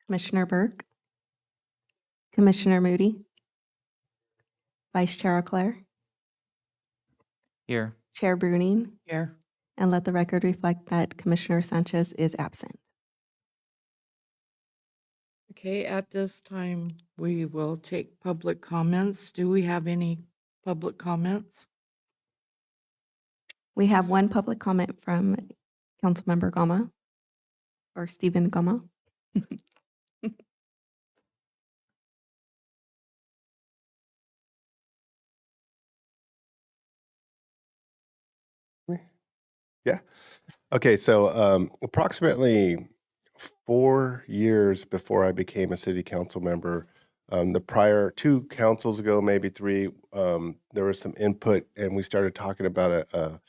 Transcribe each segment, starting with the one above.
Commissioner Burke, Commissioner Moody, Vice Chair Leclerc, Here. Chair Bruning, Here. and let the record reflect that Commissioner Sanchez is absent. Okay, at this time, we will take public comments. Do we have any public comments? We have one public comment from Councilmember Gama, or Stephen Gama. Yeah. Okay. So approximately 4 years before I became a city council member, the prior 2 councils ago, maybe 3, there was some input, and we started talking about a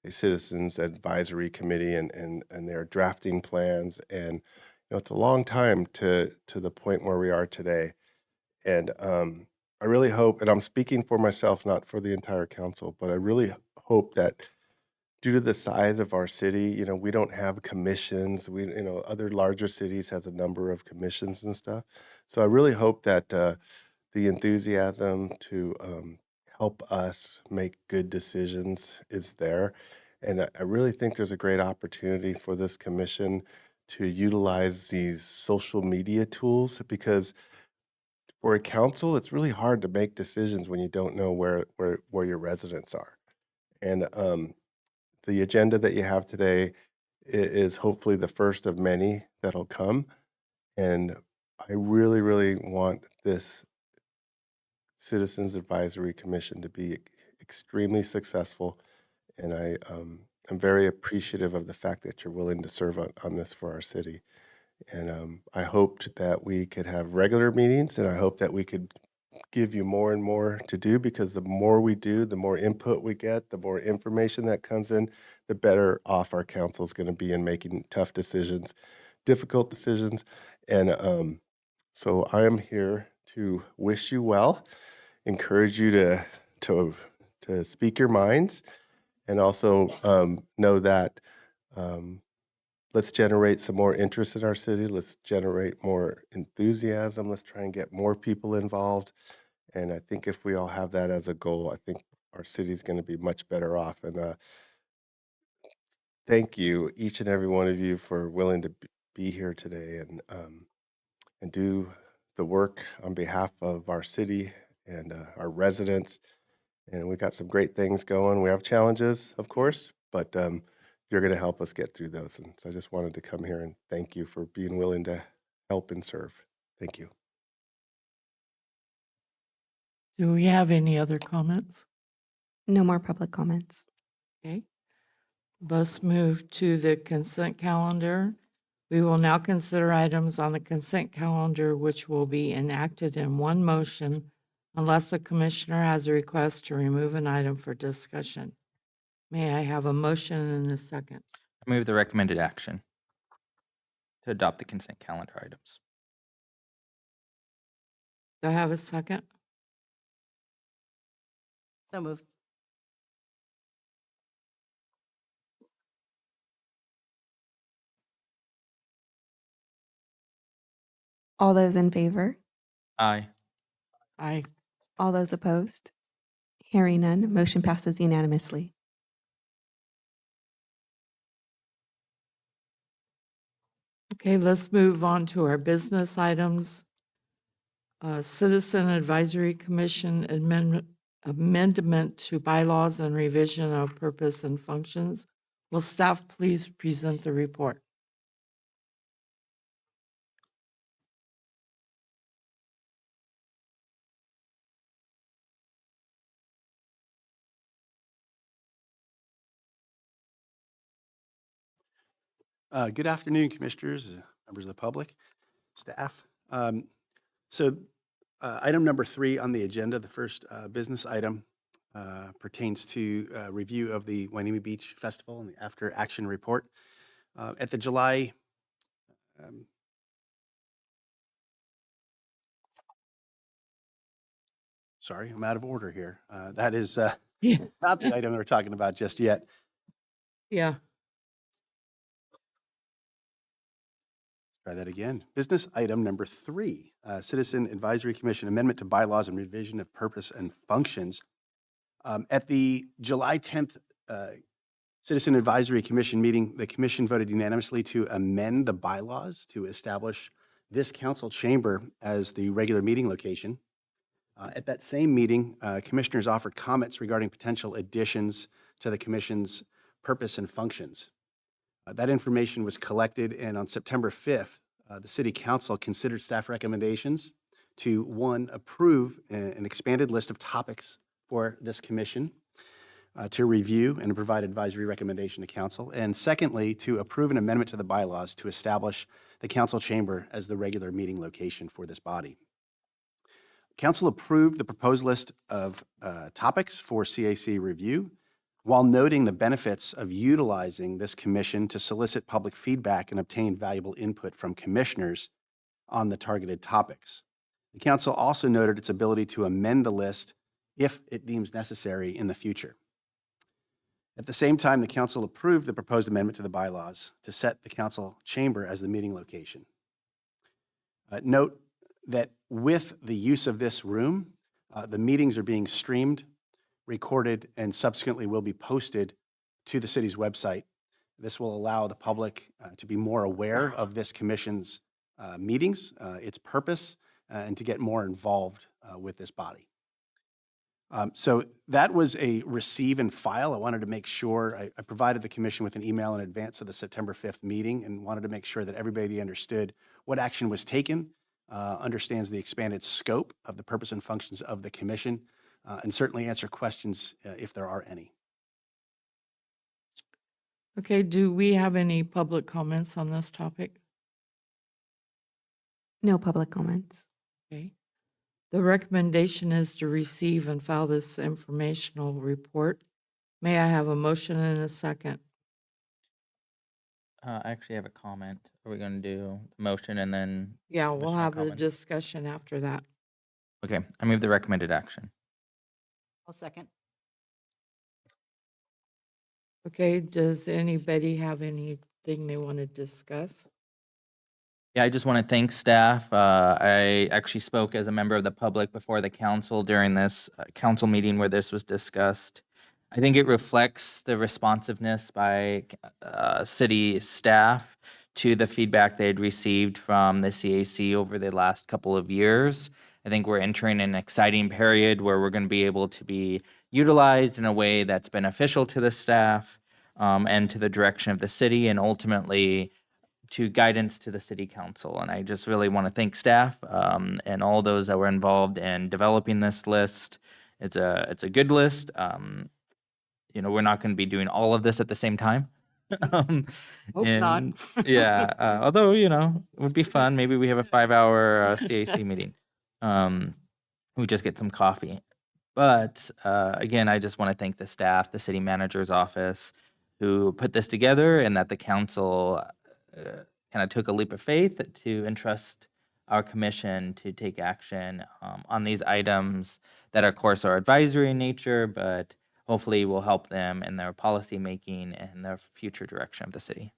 citizens advisory committee, and they're drafting plans. And it's a long time to the point where we are today. And I really hope, and I'm speaking for myself, not for the entire council, but I really hope that due to the size of our city, we don't have commissions. Other larger cities has a number of commissions and stuff. So I really hope that the enthusiasm to help us make good decisions is there. And I really think there's a great opportunity for this commission to utilize these social media tools, because for a council, it's really hard to make decisions when you don't know where your residents are. And the agenda that you have today is hopefully the first of many that'll come. And I really, really want this Citizens Advisory Commission to be extremely successful. And I'm very appreciative of the fact that you're willing to serve on this for our city. And I hoped that we could have regular meetings, and I hope that we could give you more and more to do, because the more we do, the more input we get, the more information that comes in, the better off our council is going to be in making tough decisions, difficult decisions. And so I am here to wish you well, encourage you to speak your minds, and also know that let's generate some more interest in our city. Let's generate more enthusiasm. Let's try and get more people involved. And I think if we all have that as a goal, I think our city's going to be much better off. And thank you, each and every one of you, for willing to be here today and do the work on behalf of our city and our residents. And we got some great things going. We have challenges, of course, but you're going to help us get through those. And so I just wanted to come here and thank you for being willing to help and serve. Thank you. Do we have any other comments? No more public comments. Okay. Let's move to the consent calendar. We will now consider items on the consent calendar which will be enacted in one motion unless a commissioner has a request to remove an item for discussion. May I have a motion and a second? I move the recommended action to adopt the consent calendar items. Do I have a second? So moved. All those in favor? Aye. Aye. All those opposed? Hearing none, motion passes unanimously. Okay, let's move on to our business items. Citizen Advisory Commission amendment to bylaws and revision of purpose and functions. Will staff please present the report? Good afternoon, commissioners, members of the public, staff. So item number 3 on the agenda, the first business item pertains to review of the Wainimi Beach Festival and the after action report. At the July sorry, I'm out of order here. That is Yeah. not the item we're talking about just yet. Yeah. Try that again. Business item number 3, Citizen Advisory Commission Amendment to Bylaws and Revision of Purpose and Functions. At the July 10th Citizen Advisory Commission meeting, the commission voted unanimously to amend the bylaws to establish this council chamber as the regular meeting location. At that same meeting, commissioners offered comments regarding potential additions to the commission's purpose and functions. That information was collected, and on September 5th, the City Council considered staff recommendations to, 1, approve an expanded list of topics for this commission to review and provide advisory recommendation to council, and secondly, to approve an amendment to the bylaws to establish the council chamber as the regular meeting location for this body. Council approved the proposed list of topics for CAC review, while noting the benefits of utilizing this commission to solicit public feedback and obtain valuable input from commissioners on the targeted topics. The council also noted its ability to amend the list if it deems necessary in the future. At the same time, the council approved the proposed amendment to the bylaws to set the council chamber as the meeting location. Note that with the use of this room, the meetings are being streamed, recorded, and subsequently will be posted to the city's website. This will allow the public to be more aware of this commission's meetings, its purpose, and to get more involved with this body. So that was a receive and file. I wanted to make sure, I provided the commission with an email in advance of the September 5th meeting and wanted to make sure that everybody understood what action was taken, understands the expanded scope of the purpose and functions of the commission, and certainly answer questions if there are any. Okay, do we have any public comments on this topic? No public comments. Okay. The recommendation is to receive and file this informational report. May I have a motion and a second? I actually have a comment. Are we going to do the motion and then? Yeah, we'll Commissioner have a comments? discussion after that. Okay, I move the recommended action. I'll second. Okay, does anybody have anything they want to discuss? Yeah, I just want to thank staff. I actually spoke as a member of the public before the council during this council meeting where this was discussed. I think it reflects the responsiveness by city staff to the feedback they'd received from the CAC over the last couple of years. I think we're entering an exciting period where we're going to be able to be utilized in a way that's beneficial to the staff and to the direction of the city, and ultimately to guidance to the city council. And I just really want to thank staff and all those that were involved in developing this list. It's a good list. You know, we're not going to be doing all of this at the same time. Hope not. and, yeah, although, you know, it would be fun. Maybe we have a 5-hour CAC meeting. We just get some coffee. But again, I just want to thank the staff, the city manager's office, who put this together, and that the council kind of took a leap of faith to entrust our commission to take action on these items that, of course, are advisory in nature, but hopefully will help them in their policy making and their future direction of the city.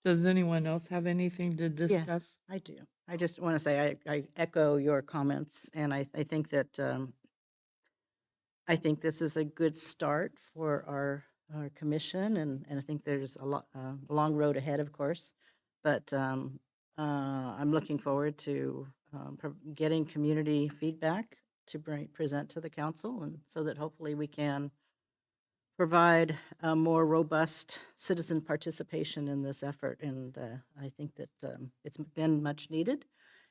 Does anyone else have anything to discuss? I do. I just want to say I echo your comments, and I think that I think this is a good start for our commission, and I think there's a long road ahead, of course, but I'm looking forward to getting community feedback to present to the council, and so that hopefully we can provide a more robust citizen participation in this effort. And I think that it's been much needed,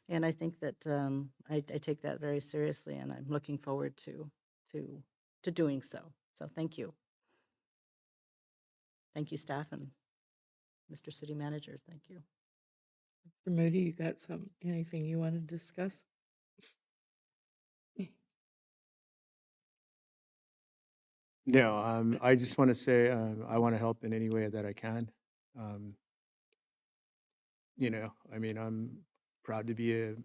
and I think that I take that very seriously, and I'm looking forward to doing so. So thank you. Thank you, staff, and Mr. City Manager. Thank you. Mr. Moody, you got anything you want to discuss? No, I just want to say I want to help in any way that I can. You know, I mean, I'm proud to be a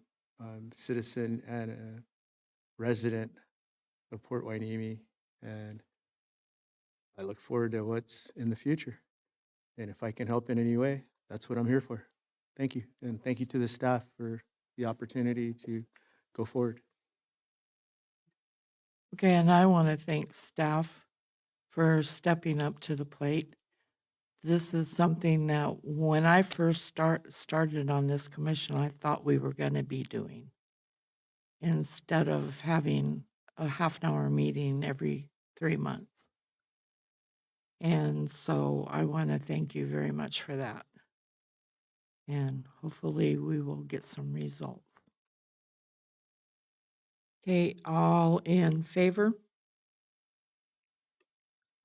citizen and a resident of Port Hueneme, and I look forward to what's in the future. And if I can help in any way, that's what I'm here for. Thank you. And thank you to the staff for the opportunity to go forward. Okay, and I want to thank staff for stepping up to the plate. This is something that when I first started on this commission, I thought we were going to be doing, instead of having a half an hour meeting every 3 months. And so I want to thank you very much for that. And hopefully we will get some results. Okay, all in favor?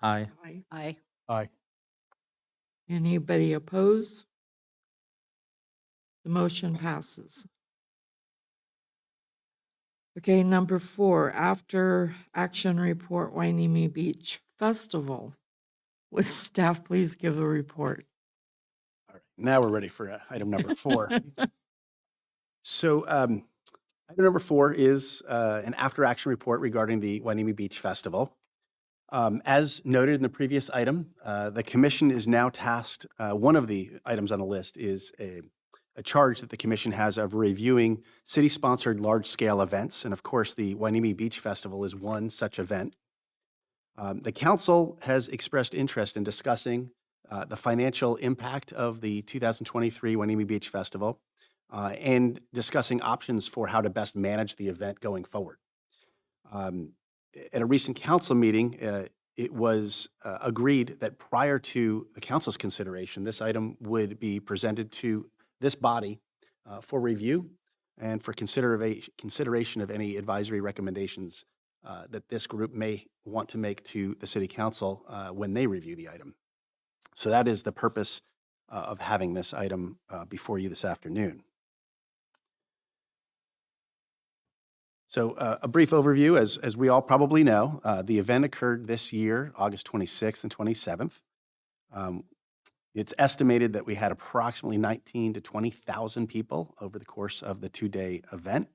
Aye. Aye. Aye. Anybody oppose? The motion passes. Okay, number 4, after action report Wainimi Beach Festival. Would staff please give a report? All right, now we're ready for item number 4. So item number 4 is an after-action report regarding the Wainimi Beach Festival. As noted in the previous item, the commission is now tasked, one of the items on the list is a charge that the commission has of reviewing city-sponsored large-scale events. And of course, the Wainimi Beach Festival is one such event. The council has expressed interest in discussing the financial impact of the 2023 Wainimi Beach Festival and discussing options for how to best manage the event going forward. At a recent council meeting, it was agreed that prior to the council's consideration, this item would be presented to this body for review and for consideration of any advisory recommendations that this group may want to make to the city council when they review the item. So that is the purpose of having this item before you this afternoon. So a brief overview, as we all probably know, the event occurred this year, August 26th and 27th. It's estimated that we had approximately 19,000 to 20,000 people over the course of the 2-day event.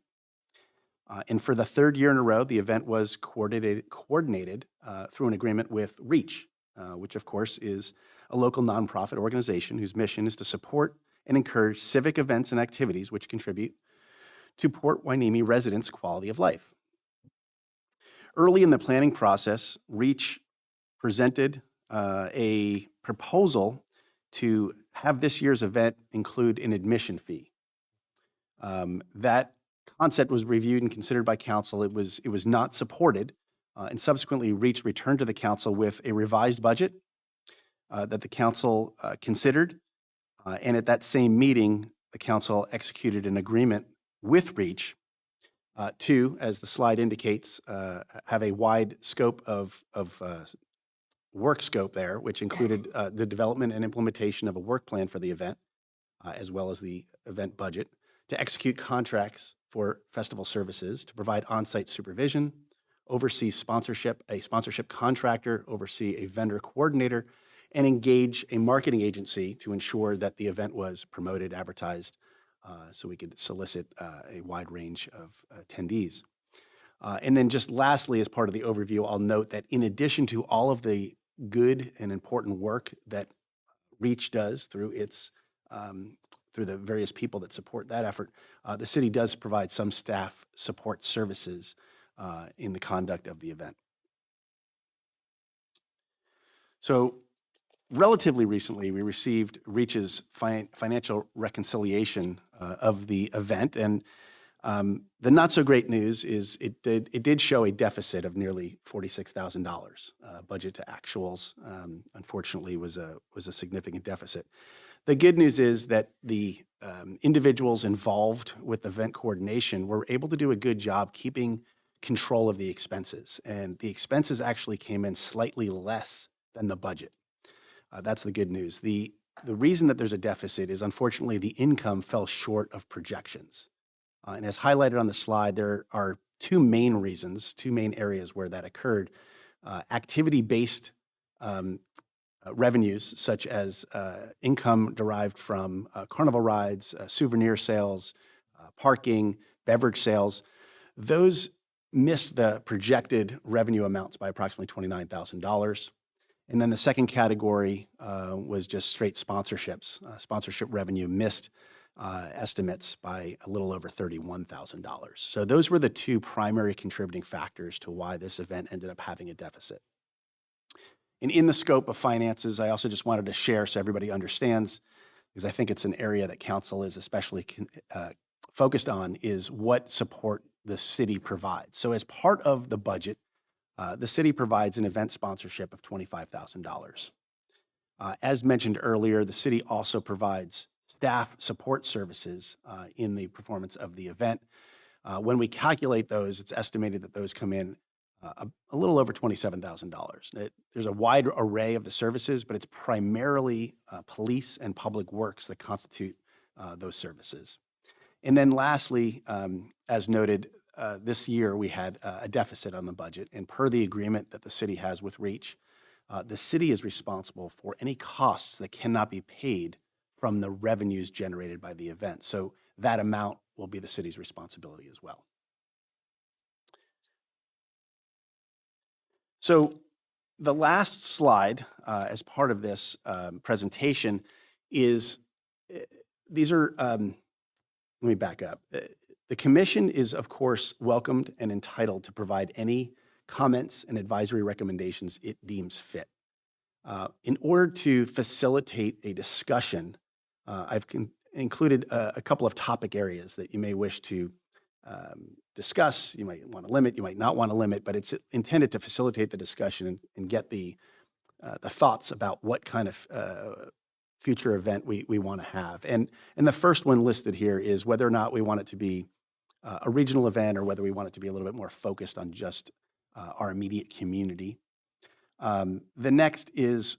And for the 3rd year in a row, the event was coordinated through an agreement with REACH, which of course is a local nonprofit organization whose mission is to support and encourage civic events and activities which contribute to Port Hueneme residents' quality of life. Early in the planning process, REACH presented a proposal to have this year's event include an admission fee. That concept was reviewed and considered by council. It was not supported, and subsequently REACH returned to the council with a revised budget that the council considered. And at that same meeting, the council executed an agreement with REACH to, as the slide indicates, have a wide scope of work scope there, which included the development and implementation of a work plan for the event, as well as the event budget, to execute contracts for festival services, to provide on-site supervision, oversee sponsorship, a sponsorship contractor, oversee a vendor coordinator, and engage a marketing agency to ensure that the event was promoted, advertised, so we could solicit a wide range of attendees. And then just lastly, as part of the overview, I'll note that in addition to all of the good and important work that REACH does through its through the various people that support that effort, the city does provide some staff support services in the conduct of the event. So relatively recently, we received REACH's financial reconciliation of the event, and the not so great news is it did show a deficit of nearly $46,000. Budget to actuals, unfortunately, was a significant deficit. The good news is that the individuals involved with event coordination were able to do a good job keeping control of the expenses, and the expenses actually came in slightly less than the budget. That's the good news. The reason that there's a deficit is, unfortunately, the income fell short of projections. And as highlighted on the slide, there are two main reasons, two main areas where that occurred. Activity-based revenues, such as income derived from carnival rides, souvenir sales, parking, beverage sales, those missed the projected revenue amounts by approximately $29,000. And then the second category was just straight sponsorships. Sponsorship revenue missed estimates by a little over $31,000. So those were the two primary contributing factors to why this event ended up having a deficit. And in the scope of finances, I also just wanted to share so everybody understands, because I think it's an area that council is especially focused on, is what support the city provides. So as part of the budget, the city provides an event sponsorship of $25,000. As mentioned earlier, the city also provides staff support services in the performance of the event. When we calculate those, it's estimated that those come in a little over $27,000. There's a wide array of the services, but it's primarily police and public works that constitute those services. And then lastly, as noted, this year we had a deficit on the budget, and per the agreement that the city has with REACH, the city is responsible for any costs that cannot be paid from the revenues generated by the event. So that amount will be the city's responsibility as well. So the last slide as part of this presentation is, these are, let me back up. The commission is, of course, welcomed and entitled to provide any comments and advisory recommendations it deems fit. In order to facilitate a discussion, I've included a couple of topic areas that you may wish to discuss. You might want to limit, you might not want to limit, but it's intended to facilitate the discussion and get the thoughts about what kind of future event we want to have. And the first one listed here is whether or not we want it to be a regional event or whether we want it to be a little bit more focused on just our immediate community. The next is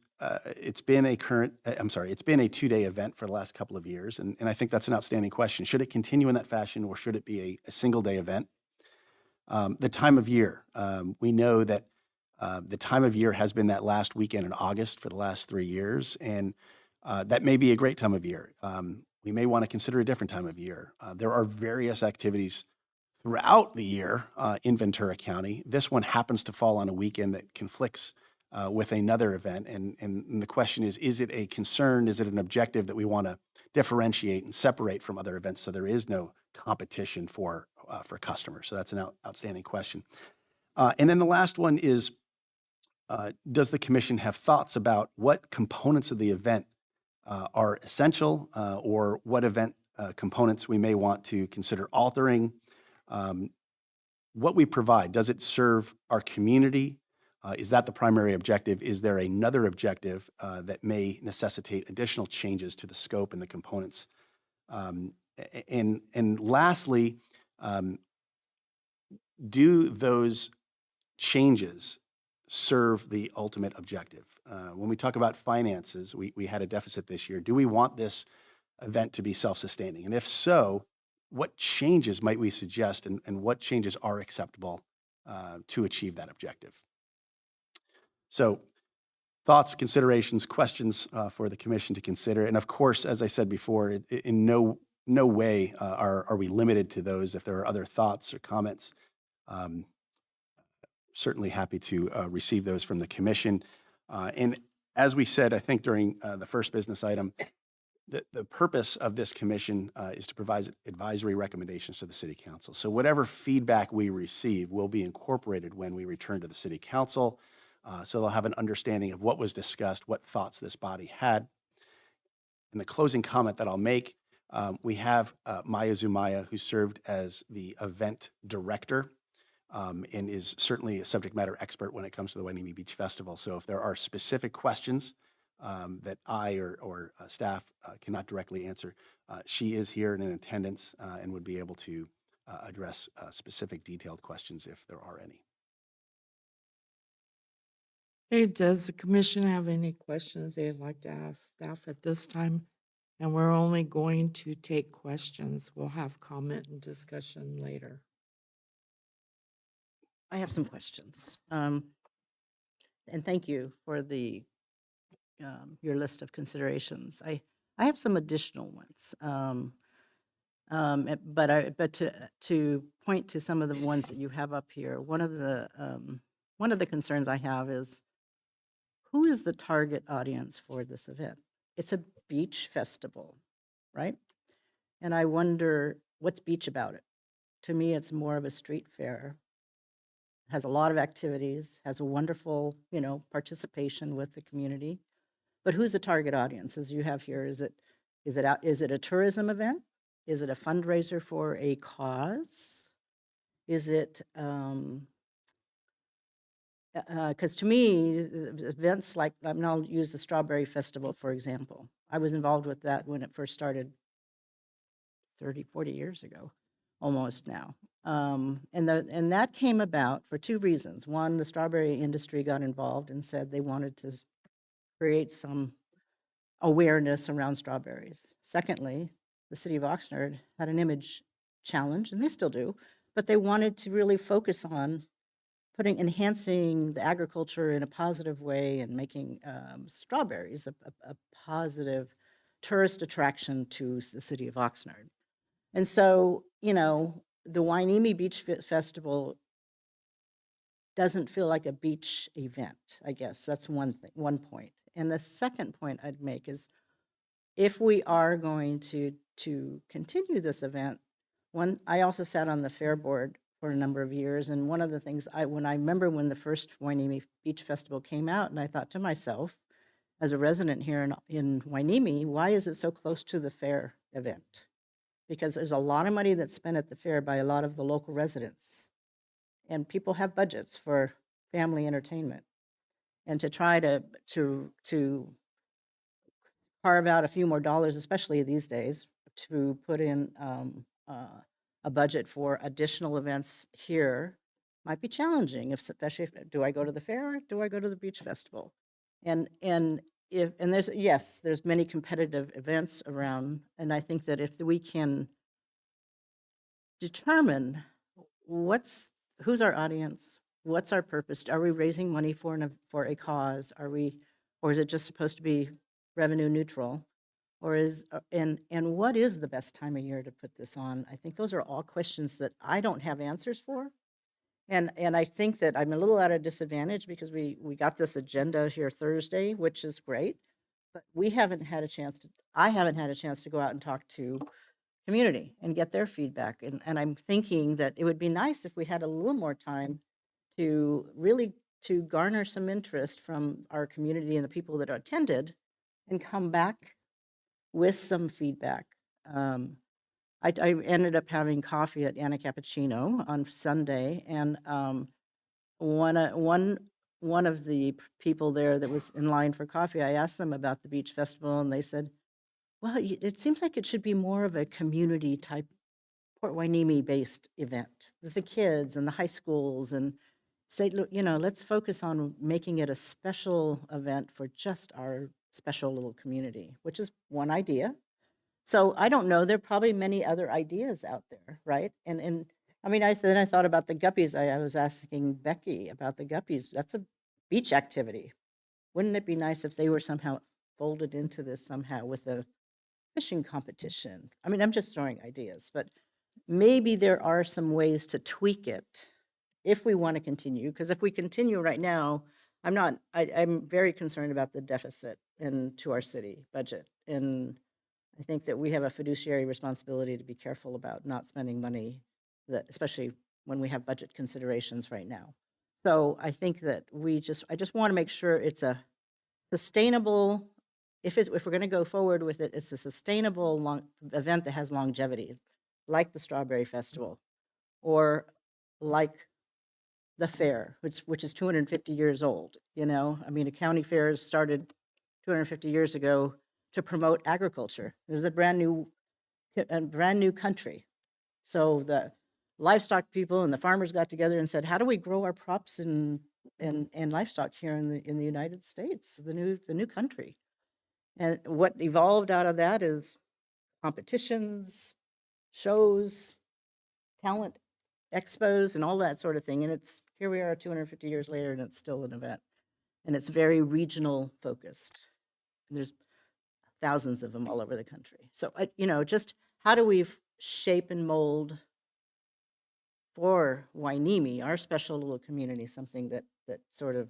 it's been a 2-day event for the last couple of years, and I think that's an outstanding question. Should it continue in that fashion, or should it be a single-day event? The time of year. We know that the time of year has been that last weekend in August for the last 3 years, and that may be a great time of year. We may want to consider a different time of year. There are various activities throughout the year in Ventura County. This one happens to fall on a weekend that conflicts with another event. And the question is it a concern? Is it an objective that we want to differentiate and separate from other events so there is no competition for customers? So that's an outstanding question. And then the last one is, does the commission have thoughts about what components of the event are essential or what event components we may want to consider altering? What we provide, does it serve our community? Is that the primary objective? Is there another objective that may necessitate additional changes to the scope and the components? And lastly, do those changes serve the ultimate objective? When we talk about finances, we had a deficit this year. Do we want this event to be self-sustaining? And if so, what changes might we suggest, and what changes are acceptable to achieve that objective? So thoughts, considerations, questions for the commission to consider. And of course, as I said before, in no way are we limited to those. If there are other thoughts or comments, certainly happy to receive those from the commission. And as we said, I think during the first business item, the purpose of this commission is to provide advisory recommendations to the city council. So whatever feedback we receive will be incorporated when we return to the city council. So they'll have an understanding of what was discussed, what thoughts this body had. In the closing comment that I'll make, we have Maya Zumaya, who served as the event director and is certainly a subject matter expert when it comes to the Hueneme Beach Festival. So if there are specific questions that I or staff cannot directly answer, she is here and in attendance and would be able to address specific detailed questions if there are any. Hey, does the commission have any questions they'd like to ask staff at this time? And we're only going to take questions. We'll have comment and discussion later. I have some questions. And thank you for the your list of considerations. I have some additional ones. But to point to some of the ones that you have up here, one of the concerns I have is who is the target audience for this event? It's a beach festival, right? And I wonder, what's beach about it? To me, it's more of a street fair. Has a lot of activities, has a wonderful, participation with the community. But who's the target audience, as you have here? Is it a tourism event? Is it a fundraiser for a cause? Is it, because to me, events like, I'll use the Strawberry Festival, for example. I was involved with that when it first started 30, 40 years ago, almost now. And that came about for two reasons. One, the strawberry industry got involved and said they wanted to create some awareness around strawberries. Secondly, the city of Oxnard had an image challenge, and they still do, but they wanted to really focus on enhancing the agriculture in a positive way and making strawberries a positive tourist attraction to the city of Oxnard. And so, the Hueneme Beach Festival doesn't feel like a beach event, I guess. That's one thing, one point. And the second point I'd make is, if we are going to continue this event, I also sat on the fair board for a number of years, and one of the things I remember when the first Hueneme Beach Festival came out, and I thought to myself, as a resident here in Hueneme, why is it so close to the fair event? Because there's a lot of money that's spent at the fair by a lot of the local residents, and people have budgets for family entertainment, and to try to carve out a few more dollars, especially these days, to put in a budget for additional events here might be challenging, especially if, do I go to the fair or do I go to the beach festival? And there's many competitive events around, and I think that if we can determine who's our audience, what's our purpose, are we raising money for a cause, or is it just supposed to be revenue neutral? Or and what is the best time of year to put this on? I think those are all questions that I don't have answers for. And I think that I'm a little at a disadvantage because we got this agenda here Thursday, which is great, but I haven't had a chance to go out and talk to community and get their feedback. And I'm thinking that it would be nice if we had a little more time to really to garner some interest from our community and the people that attended and come back with some feedback. I ended up having coffee at Anna Cappuccino on Sunday, and one of the people there that was in line for coffee, I asked them about the beach festival, and they said, well, it seems like it should be more of a community type Port Hueneme based event with the kids and the high schools, and say, look, let's focus on making it a special event for just our special little community, which is one idea. So I don't know, there are probably many other ideas out there, right? And I mean, then I thought about the guppies. I was asking Becky about the guppies. That's a beach activity. Wouldn't it be nice if they were somehow folded into this somehow with a fishing competition? I mean, I'm just throwing ideas, but maybe there are some ways to tweak it if we want to continue, because if we continue right now, I'm very concerned about the deficit to our city budget. And I think that we have a fiduciary responsibility to be careful about not spending money, especially when we have budget considerations right now. So I think that I just want to make sure it's a sustainable, if we're going to go forward with it, it's a sustainable event that has longevity, like the Strawberry Festival, or like the fair, which is 250 years old. I mean, a county fair started 250 years ago to promote agriculture. It was a brand new country. So the livestock people and the farmers got together and said, how do we grow our crops and livestock here in the United States, the new country? And what evolved out of that is competitions, shows, talent expos, and all that sort of thing. And here we are 250 years later, and it's still an event. And it's very regional focused. There's thousands of them all over the country. So, just how do we shape and mold for Hueneme, our special little community, something that sort of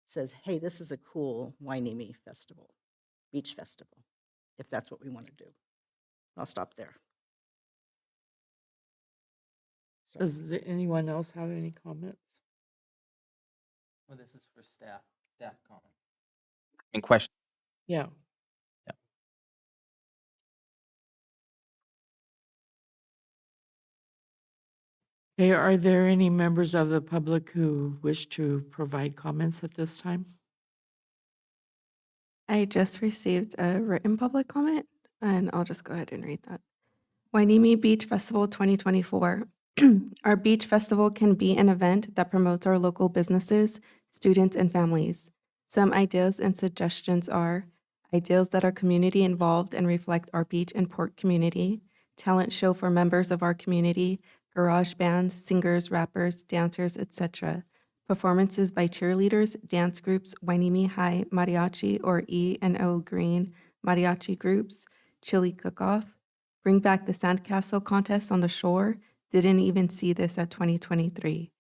says, hey, this is a cool Wainimi festival, beach festival, if that's what we want to do. I'll stop there. Sorry. Does anyone else have any comments? Well, this is for staff comment. And question. Yeah. Yeah. Okay, are there any members of the public who wish to provide comments at this time? I just received a written public comment, and I'll just go ahead and read that. Wainimi Beach Festival 2024. Our beach festival can be an event that promotes our local businesses, students, and families. Some ideas and suggestions are ideals that are community involved and reflect our beach and port community, talent show for members of our community, garage bands, singers, rappers, dancers, etc. Performances by cheerleaders, dance groups, Wainimi High Mariachi or E&O Green Mariachi groups, chili cook-off, bring back the sandcastle contest on the shore. Didn't even see this at 2023.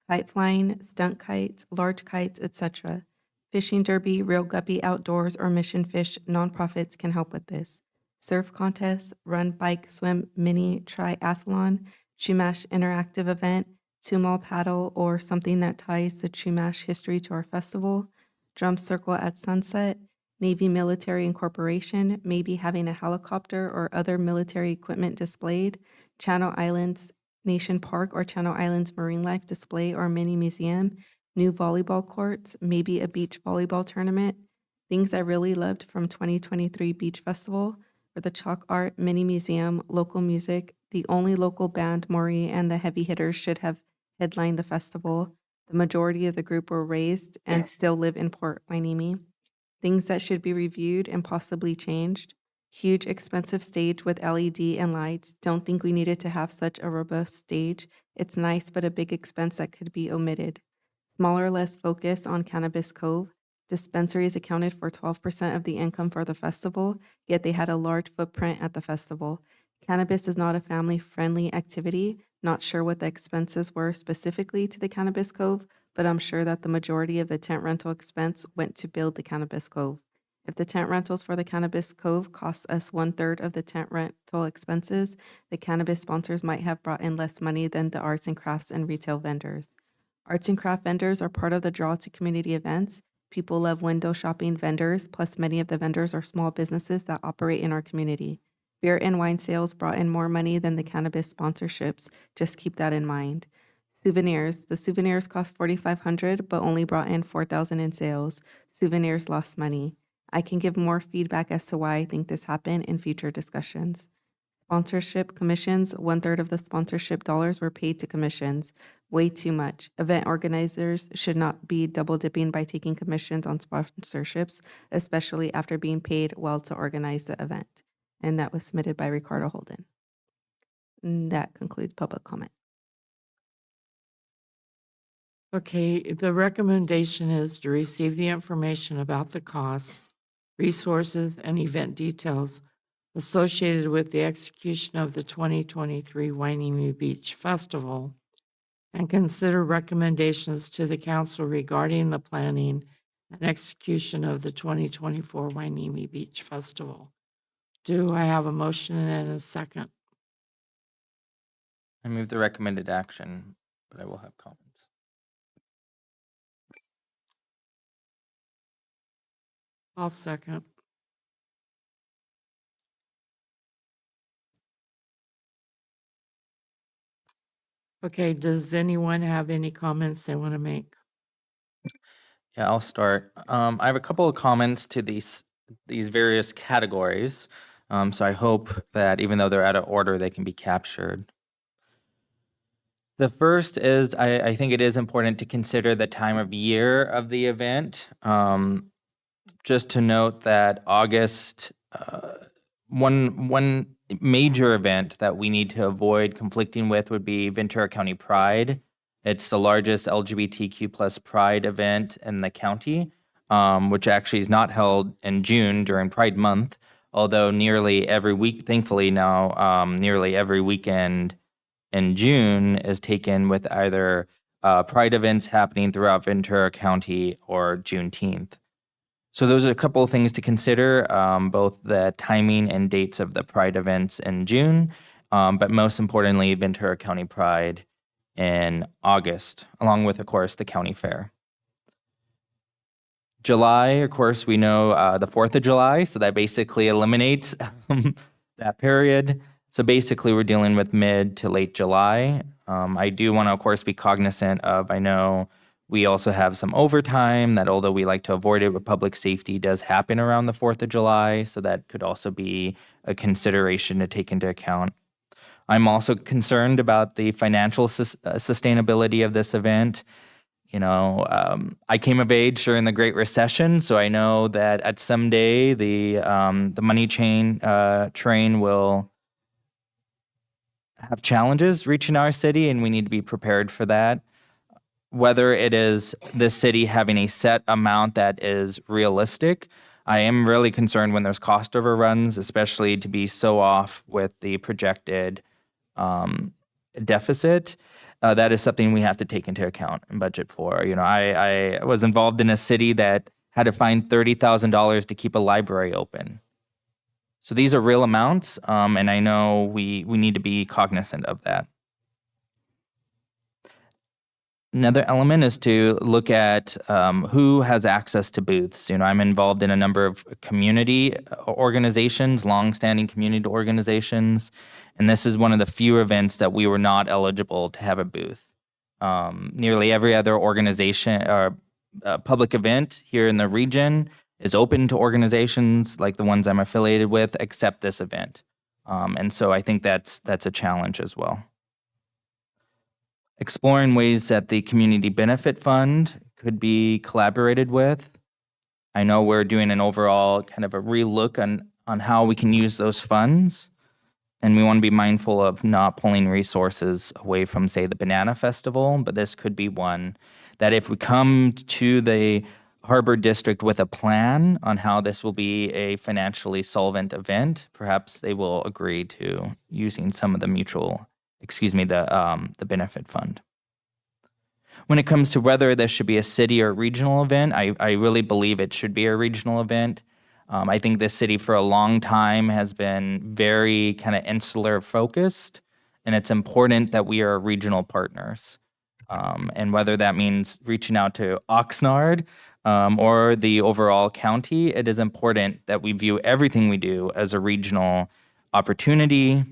Kite flying, stunt kites, large kites, etc. Fishing derby, real guppy outdoors, or mission fish nonprofits can help with this. Surf contests, run, bike, swim, mini triathlon, Chumash interactive event, sumo paddle, or something that ties the Chumash history to our festival. Drum circle at sunset, Navy Military Incorporation, maybe having a helicopter or other military equipment displayed, Channel Islands Nation Park or Channel Islands Marine Life display or mini museum, new volleyball courts, maybe a beach volleyball tournament. Things I really loved from 2023 Beach Festival were the chalk art, mini museum, local music. The only local band, Maury and the Heavy Hitters, should have headlined the festival. The majority of the group were raised and still live in Port Wainimi. Things that should be reviewed and possibly changed. Huge expensive stage with LED and lights. Don't think we needed to have such a robust stage. It's nice, but a big expense that could be omitted. Smaller, less focus on Cannabis Cove. Dispensaries accounted for 12% of the income for the festival, yet they had a large footprint at the festival. Cannabis is not a family-friendly activity. Not sure what the expenses were specifically to the Cannabis Cove, but I'm sure that the majority of the tent rental expense went to build the Cannabis Cove. If the tent rentals for the Cannabis Cove cost us 1/3 of the tent rental expenses, the cannabis sponsors might have brought in less money than the arts and crafts and retail vendors. Arts and craft vendors are part of the draw to community events. People love window shopping vendors, plus many of the vendors are small businesses that operate in our community. Beer and wine sales brought in more money than the cannabis sponsorships. Just keep that in mind. Souvenirs. The souvenirs cost $4,500, but only brought in $4,000 in sales. Souvenirs lost money. I can give more feedback as to why I think this happened in future discussions. Sponsorship commissions, 1/3 of the sponsorship dollars were paid to commissions. Way too much. Event organizers should not be double dipping by taking commissions on sponsorships, especially after being paid well to organize the event. And that was submitted by Ricardo Holden. And that concludes public comment. Okay, the recommendation is to receive the information about the costs, resources, and event details associated with the execution of the 2023 Wainimi Beach Festival and consider recommendations to the council regarding the planning and execution of the 2024 Wainimi Beach Festival. Do I have a motion and a second? I move the recommended action, but I will have comments. I'll second. Okay, does anyone have any comments they want to make? Yeah, I'll start. I have a couple of comments to these various categories. So I hope that even though they're out of order, they can be captured. The first is I think it is important to consider the time of year of the event. Just to note that August, one major event that we need to avoid conflicting with would be Ventura County Pride. It's the largest LGBTQ plus Pride event in the county, which actually is not held in June during Pride Month, although nearly every week, thankfully now, nearly every weekend in June is taken with either Pride events happening throughout Ventura County or Juneteenth. So those are a couple of things to consider, both the timing and dates of the Pride events in June, but most importantly, Ventura County Pride in August, along with, of course, the county fair. July, of course, we know the 4th of July, so that basically eliminates that period. So basically, we're dealing with mid to late July. I do want to, of course, be cognizant of, I know we also have some overtime that, although we like to avoid it with public safety, does happen around the 4th of July. So that could also be a consideration to take into account. I'm also concerned about the financial sustainability of this event. You know, I came of age during the Great Recession, so I know that at some day the money train will have challenges reaching our city, and we need to be prepared for that. Whether it is the city having a set amount that is realistic, I am really concerned when there's cost overruns, especially to be so off with the projected deficit. That is something we have to take into account and budget for. You know, I was involved in a city that had to find $30,000 to keep a library open. So these are real amounts, and I know we need to be cognizant of that. Another element is to look at who has access to booths. You know, I'm involved in a number of community organizations, longstanding community organizations, and this is one of the few events that we were not eligible to have a booth. Nearly every other organization or public event here in the region is open to organizations like the ones I'm affiliated with, except this event. And so I think that's a challenge as well. Exploring ways that the Community Benefit Fund could be collaborated with. I know we're doing an overall kind of a relook on how we can use those funds. And we want to be mindful of not pulling resources away from, say, the Banana Festival, but this could be one that if we come to the Harbor District with a plan on how this will be a financially solvent event, perhaps they will agree to using some of the the benefit fund. When it comes to whether this should be a city or regional event, I really believe it should be a regional event. I think this city for a long time has been very kind of insular focused, and it's important that we are regional partners. And whether that means reaching out to Oxnard or the overall county, it is important that we view everything we do as a regional opportunity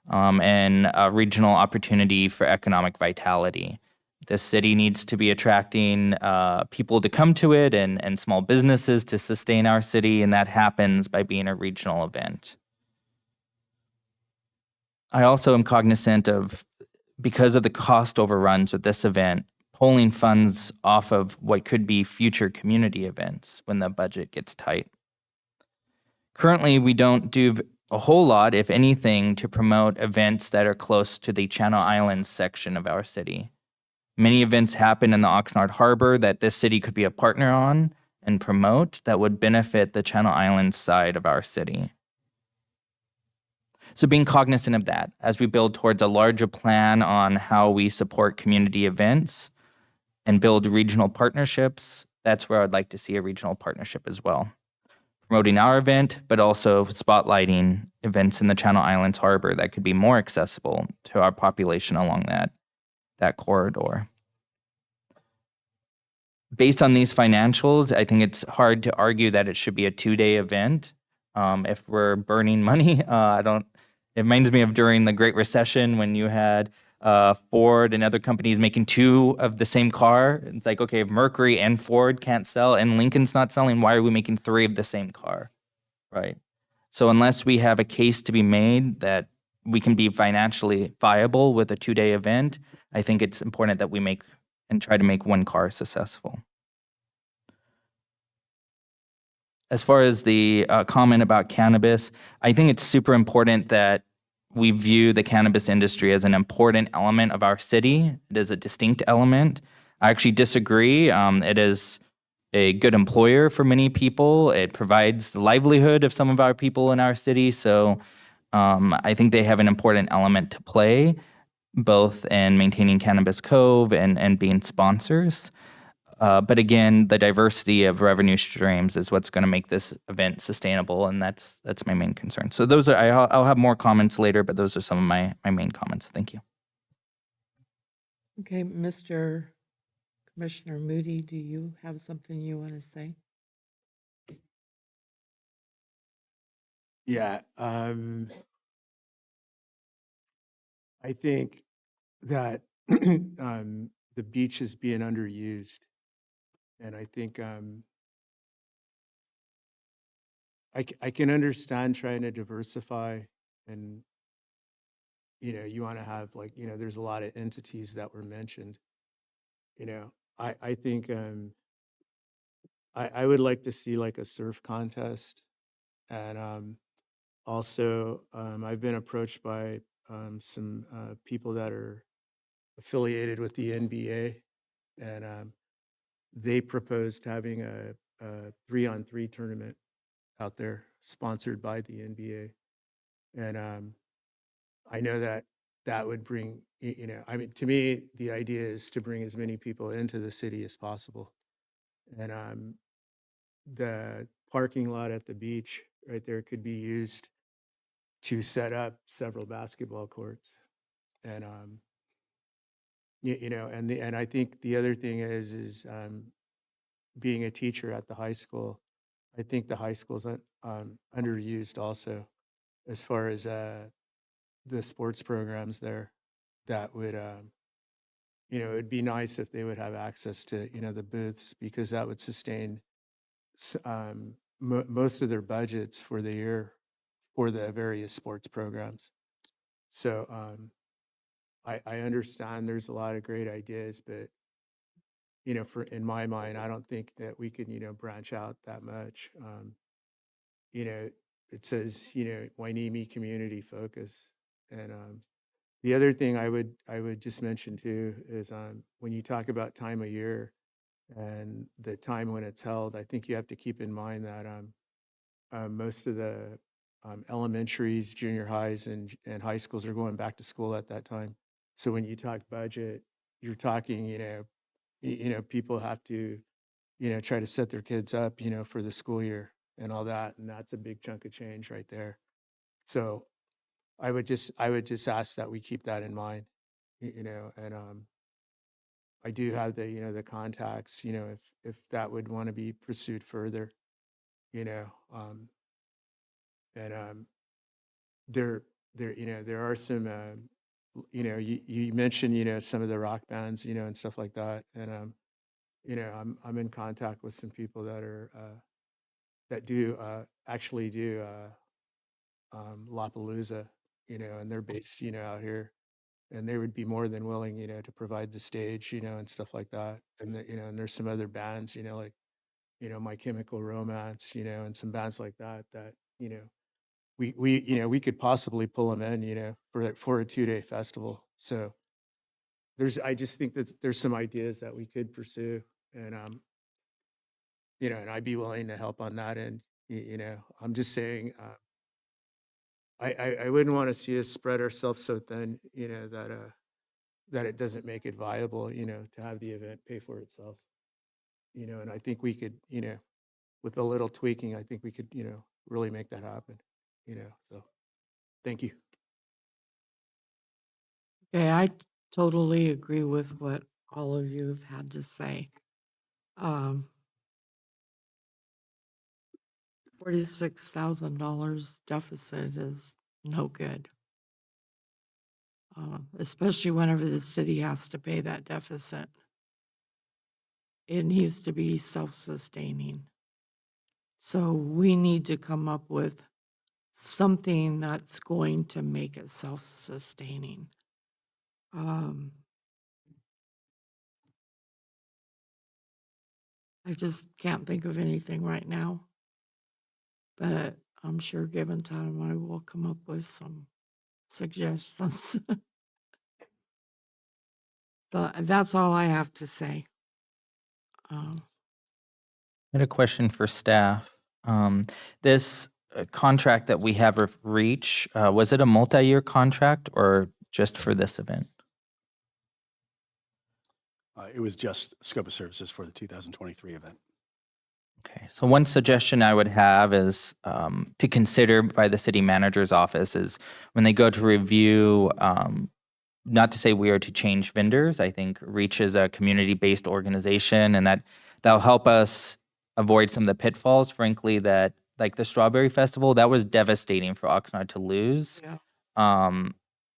and a regional opportunity for economic vitality. This city needs to be attracting people to come to it and small businesses to sustain our city, and that happens by being a regional event. I also am cognizant of, because of the cost overruns with this event, pulling funds off of what could be future community events when the budget gets tight. Currently, we don't do a whole lot, if anything, to promote events that are close to the Channel Islands section of our city. Many events happen in the Oxnard Harbor that this city could be a partner on and promote that would benefit the Channel Islands side of our city. So being cognizant of that as we build towards a larger plan on how we support community events and build regional partnerships, that's where I'd like to see a regional partnership as well. Promoting our event, but also spotlighting events in the Channel Islands Harbor that could be more accessible to our population along that corridor. Based on these financials, I think it's hard to argue that it should be a 2-day event. If we're burning money, it reminds me of during the Great Recession when you had Ford and other companies making 2 of the same car. It's like, okay, if Mercury and Ford can't sell and Lincoln's not selling, why are we making 3 of the same car, right? So unless we have a case to be made that we can be financially viable with a 2-day event, I think it's important that we make and try to make one car successful. As far as the comment about cannabis, I think it's super important that we view the cannabis industry as an important element of our city. It is a distinct element. I actually disagree. It is a good employer for many people. It provides the livelihood of some of our people in our city. So I think they have an important element to play. both in maintaining Cannabis Cove and being sponsors. But again, the diversity of revenue streams is what's going to make this event sustainable, and that's my main concern. So those are I'll have more comments later, but those are some of my main comments. Thank you. Okay, Mr. Commissioner Moody, do you have something you want to say? Yeah, I think that the beach is being underused, and I think I can understand trying to diversify, and you want to have like there's a lot of entities that were mentioned. I think I would like to see like a surf contest, and also I've been approached by some people that are affiliated with the NBA, and they proposed having a 3-on-3 tournament out there sponsored by the NBA. And I know that that would bring, I mean, to me, the idea is to bring as many people into the city as possible. And the parking lot at the beach right there could be used to set up several basketball courts. And and I think the other thing is being a teacher at the high school. I think the high school's underused also, as far as the sports programs there. That would it'd be nice if they would have access to the booths, because that would sustain most of their budgets for the year for the various sports programs. So I understand there's a lot of great ideas, but for in my mind, I don't think that we can branch out that much. It says Wainimi community focus, and the other thing I would just mention too is when you talk about time of year and the time when it's held, I think you have to keep in mind that most of the elementaries, junior highs, and high schools are going back to school at that time. So when you talk budget, you're talking people have to try to set their kids up for the school year and all that, and that's a big chunk of change right there. So I would just ask that we keep that in mind, and I do have the contacts, if that would want to be pursued further, you know, um, and there are some you mentioned some of the rock bands and stuff like that, and I'm in contact with some people that are that do actually do Lollapalooza, and they're based out here, and they would be more than willing to provide the stage, and stuff like that, and and there's some other bands like My Chemical Romance, and some bands like that we could possibly pull them in for a 2-day festival. So I just think that there's some ideas that we could pursue, and and I'd be willing to help on that end. I'm just saying, I wouldn't want to see us spread ourselves so thin, that it doesn't make it viable, to have the event pay for itself. And I think we could, with a little tweaking, I think we could, really make that happen. So thank you. Okay, I totally agree with what all of you have had to say. $46,000 deficit is no good. Especially whenever the city has to pay that deficit. It needs to be self-sustaining. So we need to come up with something that's going to make it self-sustaining. I just can't think of anything right now, but I'm sure given time, I will come up with some suggestions. So that's all I have to say. I had a question for staff. This contract that we have with Reach, was it a multi-year contract or just for this event? It was just scope of services for the 2023 event. Okay, so one suggestion I would have is to consider by the city manager's office is when they go to review, not to say we are to change vendors. I think Reach is a community-based organization, and that'll help us avoid some of the pitfalls, frankly, that like the Strawberry Festival, that was devastating for Oxnard to lose. Yeah.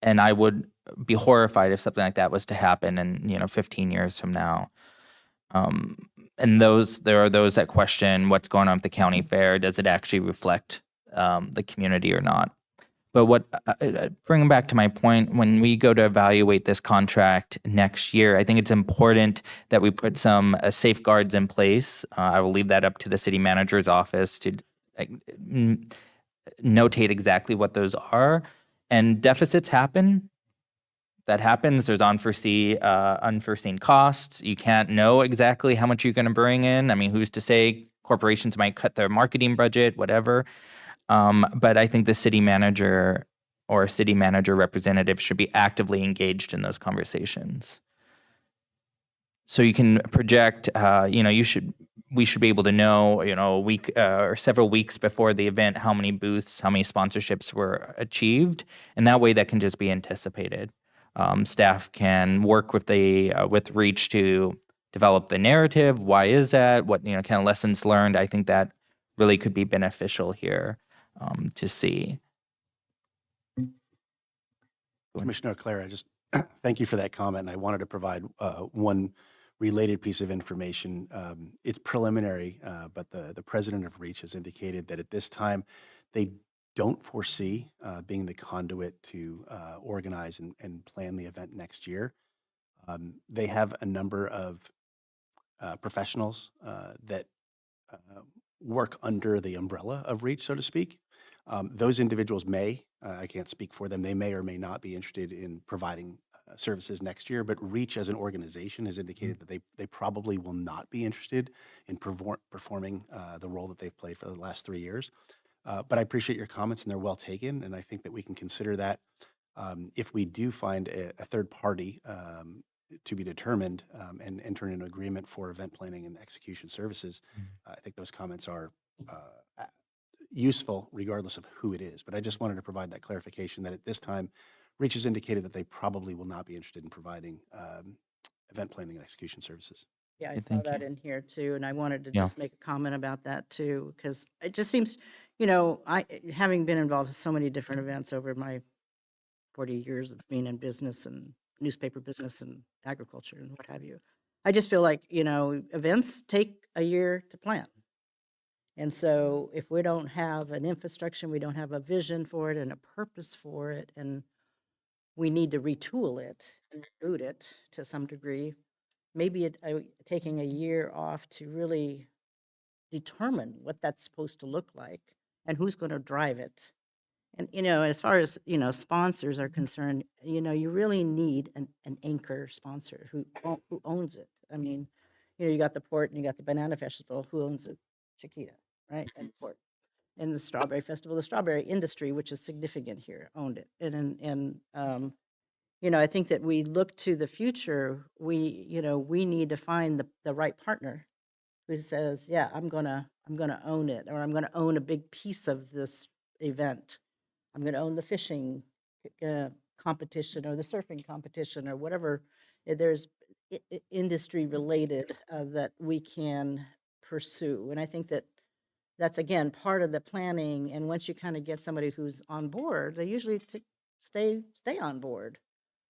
And I would be horrified if something like that was to happen in 15 years from now. And there are those that question what's going on with the county fair. Does it actually reflect the community or not? But bringing back to my point, when we go to evaluate this contract next year, I think it's important that we put some safeguards in place. I will leave that up to the city manager's office to notate exactly what those are. And deficits happen. That happens. There's unforeseen costs. You can't know exactly how much you're going to bring in. I mean, who's to say corporations might cut their marketing budget, whatever. But I think the city manager or city manager representative should be actively engaged in those conversations. So you can project, we should be able to know, a week or several weeks before the event, how many booths, how many sponsorships were achieved. And that way that can just be anticipated. Staff can work with with Reach to develop the narrative. Why is that? What, kind of lessons learned? I think that really could be beneficial here to see. Commissioner Claire, I just thank you for that comment. And I wanted to provide one related piece of information. It's preliminary, but the president of Reach has indicated that at this time, they don't foresee being the conduit to organize and plan the event next year. They have a number of professionals that work under the umbrella of Reach, so to speak. Those individuals I can't speak for them, they may or may not be interested in providing services next year, but Reach as an organization has indicated that they probably will not be interested in performing the role that they've played for the last 3 years. But I appreciate your comments and they're well taken, and I think that we can consider that if we do find a third party to be determined and enter into an agreement for event planning and execution services. I think those comments are useful regardless of who it is. But I just wanted to provide that clarification that at this time, Reach has indicated that they probably will not be interested in providing event planning and execution services. Yeah, I Okay, saw thank that you. in here too, and I wanted to Yeah. just make a comment about that too, because it just seems, having been involved in so many different events over my 40 years of being in business and newspaper business and agriculture and what have you, I just feel like, events take a year to plan. And so if we don't have an infrastructure, we don't have a vision for it and a purpose for it, and we need to retool it and reboot it to some degree, maybe taking a year off to really determine what that's supposed to look like and who's going to drive it. And, as far as, sponsors are concerned, you really need an anchor sponsor who owns it. I mean, you got the port and you got the Banana Festival. Who owns it? Chiquita, right? And port. And the Strawberry Festival, the strawberry industry, which is significant here, owned it. And I think that we look to the future, we need to find the right partner who says, yeah, I'm gonna own it, or I'm gonna own a big piece of this event. I'm gonna own the fishing competition or the surfing competition or whatever. There's industry related that we can pursue. And I think that that's, again, part of the planning. And once you kind of get somebody who's on board, they usually stay on board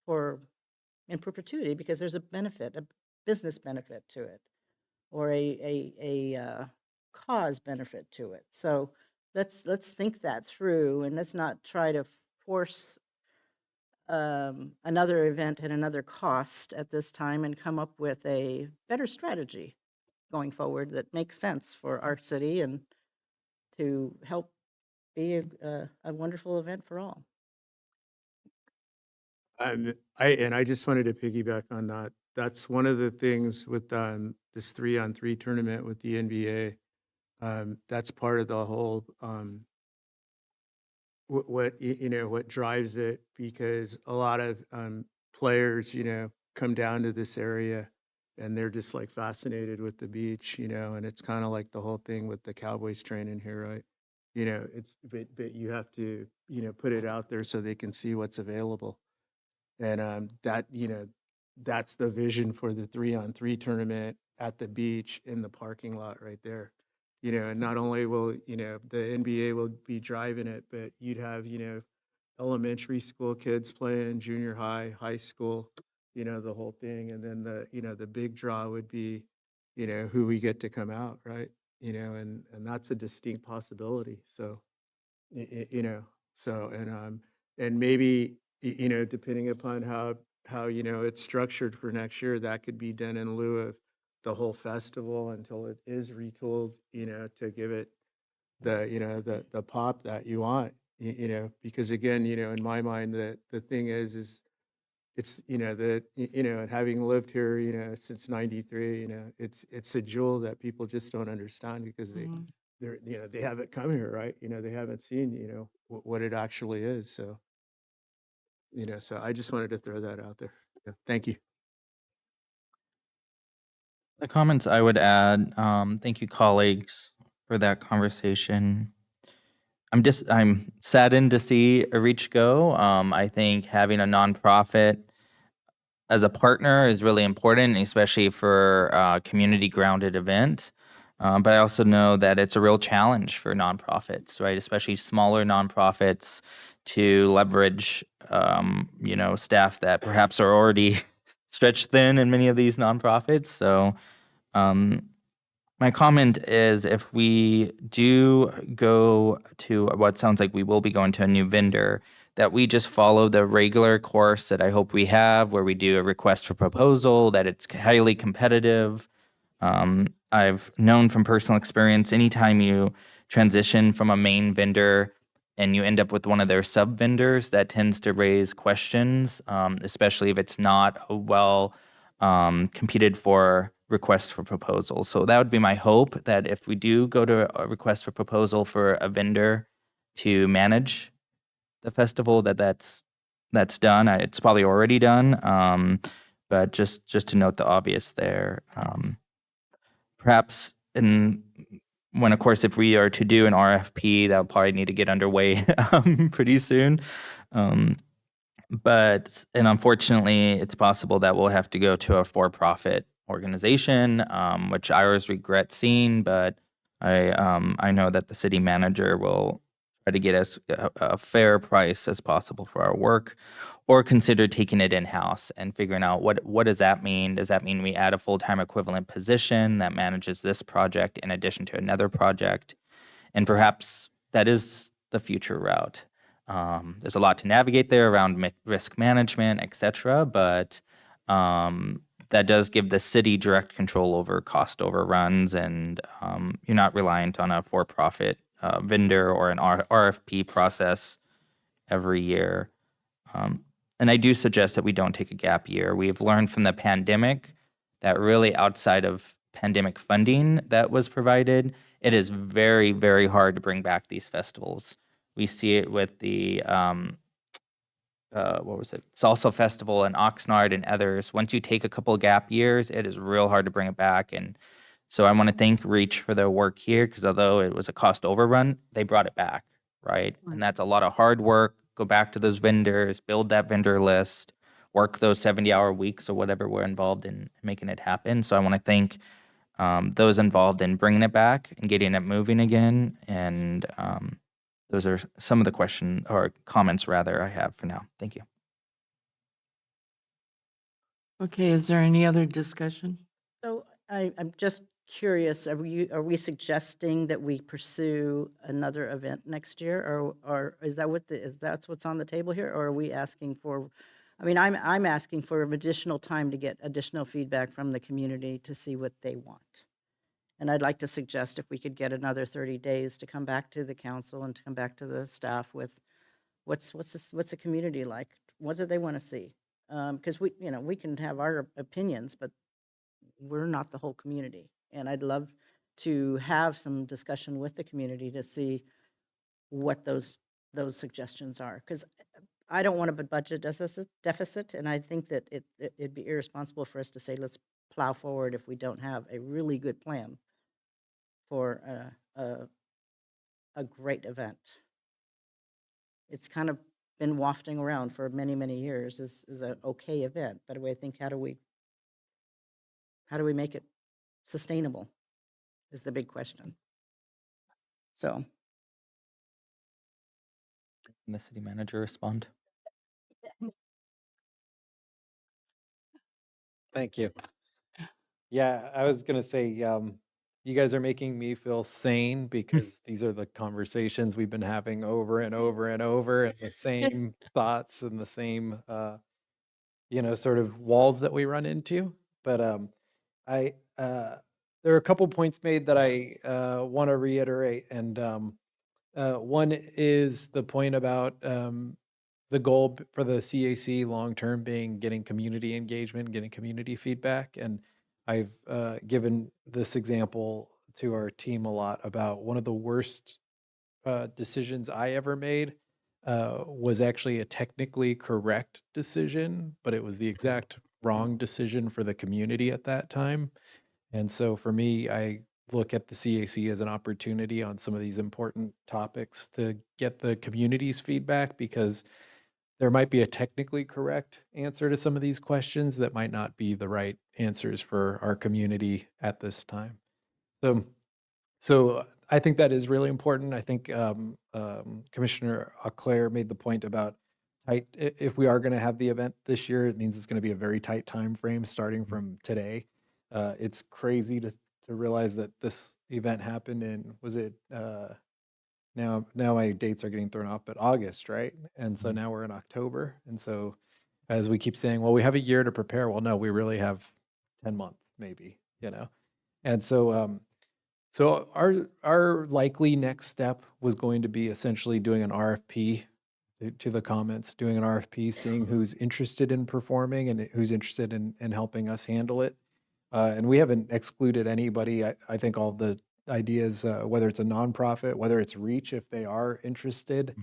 in perpetuity, because there's a benefit, a business benefit to it, or a cause benefit to it. So let's think that through, and let's not try to force another event and another cost at this time, and come up with a better strategy going forward that makes sense for our city and to help be a wonderful event for all. I just wanted to piggyback on that. That's one of the things with this 3-on-3 tournament with the NBA. That's part of the whole what drives it, because a lot of players come down to this area and they're just like fascinated with the beach, and it's kind of like the whole thing with the Cowboys training here, right? But you have to, put it out there so they can see what's available. And that's the vision for the 3-on-3 tournament at the beach in the parking lot right there. And not only will, the NBA will be driving it, but you'd have, elementary school kids playing, junior high, high school, the whole thing. And then the big draw would be, who we get to come out, right? And that's a distinct possibility. So, and maybe, depending upon how, it's structured for next year, that could be done in lieu of the whole festival until it is retooled, to give it the pop that you want, because again, in my mind, the thing is it's, and having lived here, since 93, it's a jewel that people just don't understand because they haven't come here, right? They haven't seen, what it actually is. So, so I just wanted to throw that out there. Yeah, thank you. The comments I would add, thank you colleagues for that conversation. I'm saddened to see a reach go. I think having a nonprofit as a partner is really important, especially for a community grounded event. But I also know that it's a real challenge for nonprofits, right? Especially smaller nonprofits to leverage, staff that perhaps are already stretched thin in many of these nonprofits. So, um, my comment is if we do go to what sounds like we will be going to a new vendor, that we just follow the regular course that I hope we have, where we do a request for proposal, that it's highly competitive. I've known from personal experience, anytime you transition from a main vendor and you end up with one of their sub vendors, that tends to raise questions, especially if it's not a well competed for request for proposal. So that would be my hope, that if we do go to a request for proposal for a vendor to manage the festival, that's done. It's probably already done, but just to note the obvious there. Perhaps when, of course, if we are to do an RFP, that'll probably need to get underway pretty soon. And unfortunately, it's possible that we'll have to go to a for-profit organization, which I always regret seeing, but I know that the city manager will try to get us a fair price as possible for our work, or consider taking it in-house and figuring out what does that mean? Does that mean we add a full-time equivalent position that manages this project in addition to another project? And perhaps that is the future route. There's a lot to navigate there around risk management, et cetera, but that does give the city direct control over cost overruns, and you're not reliant on a for-profit vendor or an RFP process every year. And I do suggest that we don't take a gap year. We've learned from the pandemic that really outside of pandemic funding that was provided, it is very, very hard to bring back these festivals. We see it with the what was it? Salsa Festival and Oxnard and others. Once you take a couple of gap years, it is real hard to bring it back. And so I want to thank Reach for their work here, because although it was a cost overrun, they brought it back, right? And that's a lot of hard work. Go back to those vendors, build that vendor list, work those 70-hour weeks or whatever we're involved in making it happen. So I want to thank those involved in bringing it back and getting it moving again. And those are some of the questions or comments rather I have for now. Thank you. Okay, is there any other discussion? So I'm just curious, are we suggesting that we pursue another event next year? Or is that that's what's on the table here? Or are we asking for, I mean, I'm asking for additional time to get additional feedback from the community to see what they want. And I'd like to suggest if we could get another 30 days to come back to the council and to come back to the staff with what's the community like? What do they want to see? Because we can have our opinions, but we're not the whole community. And I'd love to have some discussion with the community to see what those suggestions are. Because I don't want a budget deficit, and I think that it'd be irresponsible for us to say, let's plow forward if we don't have a really good plan for a great event. It's kind of been wafting around for many, many years as an okay event, but I think how do we make it sustainable is the big question. So, Can the city manager respond? Thank you. Yeah, I was gonna say, you guys are making me feel sane because these are the conversations we've been having over and over and over. It's the same thoughts and the same, sort of walls that we run into. But I there are a couple points made that I want to reiterate, and one is the point about the goal for the CAC long term being getting community engagement, getting community feedback. And I've given this example to our team a lot about one of the worst decisions I ever made was actually a technically correct decision, but it was the exact wrong decision for the community at that time. And so for me, I look at the CAC as an opportunity on some of these important topics to get the community's feedback, because there might be a technically correct answer to some of these questions that might not be the right answers for our community at this time. So I think that is really important. I think Commissioner Auclair made the point about if we are going to have the event this year, it means it's going to be a very tight time frame starting from today. It's crazy to realize that this event happened in, was it now my dates are getting thrown off, but August, right? And so now we're in October. And so as we keep saying, well, we have a year to prepare. Well, no, we really have 10 months, maybe, And so so our likely next step was going to be essentially doing an RFP to the comments, doing an RFP, seeing who's interested in performing and who's interested in helping us handle it. And we haven't excluded anybody. I think all the ideas, whether it's a nonprofit, whether it's Reach, if they are interested.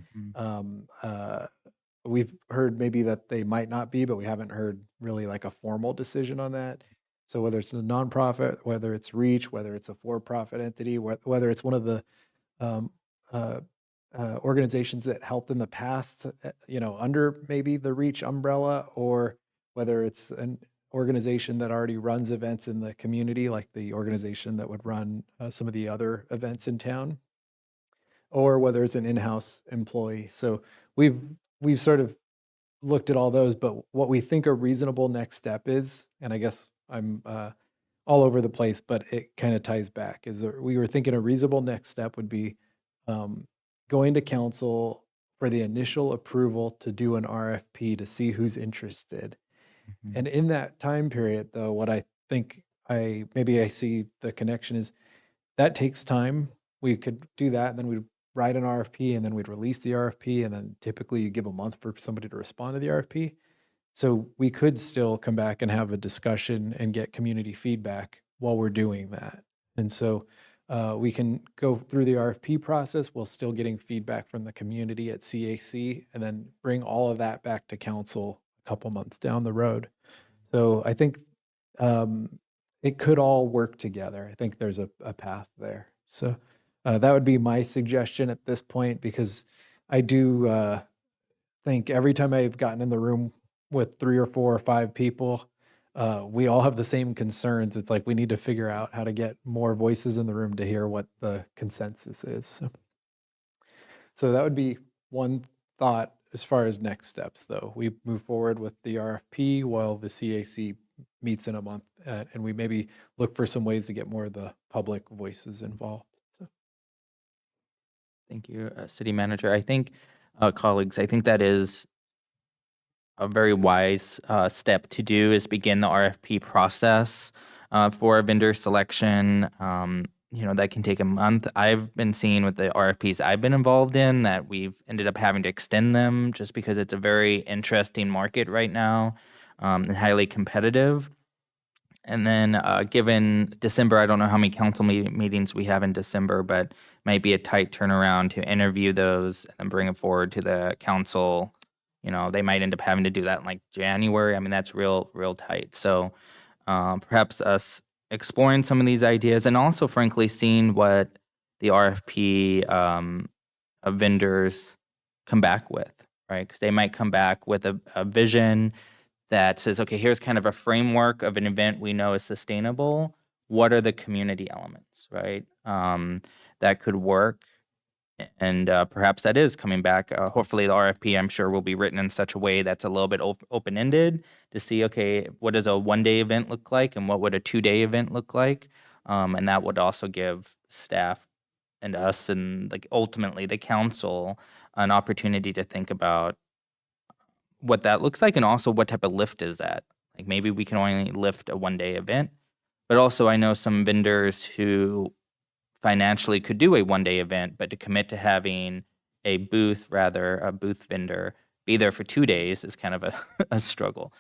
We've heard maybe that they might not be, but we haven't heard really like a formal decision on that. So whether it's a nonprofit, whether it's Reach, whether it's a for-profit entity, whether it's one of the organizations that helped in the past, under maybe the Reach umbrella, or whether it's an organization that already runs events in the community, like the organization that would run some of the other events in town, or whether it's an in-house employee. So we've sort of looked at all those, but what we think a reasonable next step is, and I guess I'm all over the place, but it kind of ties back, is that we were thinking a reasonable next step would be going to council for the initial approval to do an RFP to see who's interested. And in that time period, though, what I think I see the connection is that takes time. We could do that, and then we'd write an RFP, and then we'd release the RFP, and then typically you give a month for somebody to respond to the RFP. So we could still come back and have a discussion and get community feedback while we're doing that. And so we can go through the RFP process while still getting feedback from the community at CAC, and then bring all of that back to council a couple months down the road. So I think it could all work together. I think there's a path there. So that would be my suggestion at this point, because I do think every time I've gotten in the room with 3 or 4 or 5 people, we all have the same concerns. It's like we need to figure out how to get more voices in the room to hear what the consensus is. So that would be one thought as far as next steps, though. We move forward with the RFP while the CAC meets in a month, and we maybe look for some ways to get more of the public voices involved. So. Thank you, City Manager. I think, colleagues, I think that is a very wise step to do, is begin the RFP process for vendor selection. That can take a month. I've been seeing with the RFPs I've been involved in that we've ended up having to extend them just because it's a very interesting market right now and highly competitive. And then given December, I don't know how many council meetings we have in December, but might be a tight turnaround to interview those and then bring it forward to the council. They might end up having to do that in like January. I mean, that's real tight. So perhaps us exploring some of these ideas and also, frankly, seeing what the RFP vendors come back with, right? Because they might come back with a vision that says, okay, here's kind of a framework of an event we know is sustainable. What are the community elements, right? That could work. And perhaps that is coming back. Hopefully, the RFP, I'm sure, will be written in such a way that's a little bit open-ended to see, okay, what does a 1-day event look like and what would a 2-day event look like? And that would also give staff and us and like ultimately the council an opportunity to think about what that looks like and also what type of lift is that. Like maybe we can only lift a 1-day event, but also I know some vendors who financially could do a 1-day event, but to commit to having a booth vendor be there for 2 days is kind of a struggle.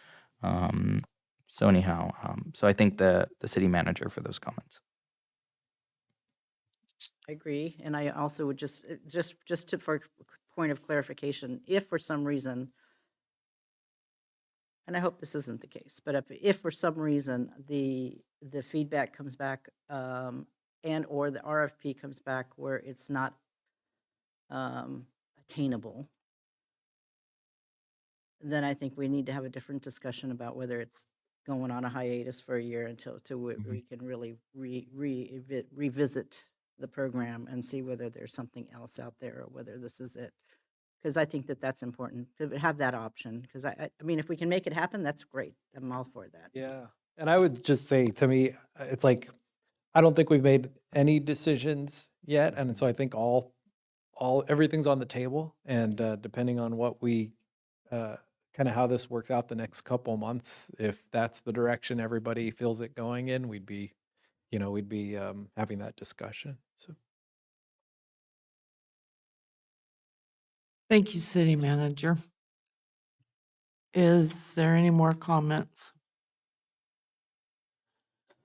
So anyhow, so I think the city manager for those comments. I agree, and I also would just for point of clarification, if for some reason, and I hope this isn't the case, but if for some reason the feedback comes back, and or the RFP comes back where it's not attainable, then I think we need to have a different discussion about whether it's going on a hiatus for a year until we can really revisit the program and see whether there's something else out there or whether this is it. Because I think that's important to have that option. Because I mean, if we can make it happen, that's great. I'm all for that. Yeah. And I would just say, to me, it's like, I don't think we've made any decisions yet. And so I think everything's on the table. And depending on what we, kind of how this works out the next couple months, if that's the direction everybody feels it going in, we'd be having that discussion. So. Thank you, City Manager. Is there any more comments?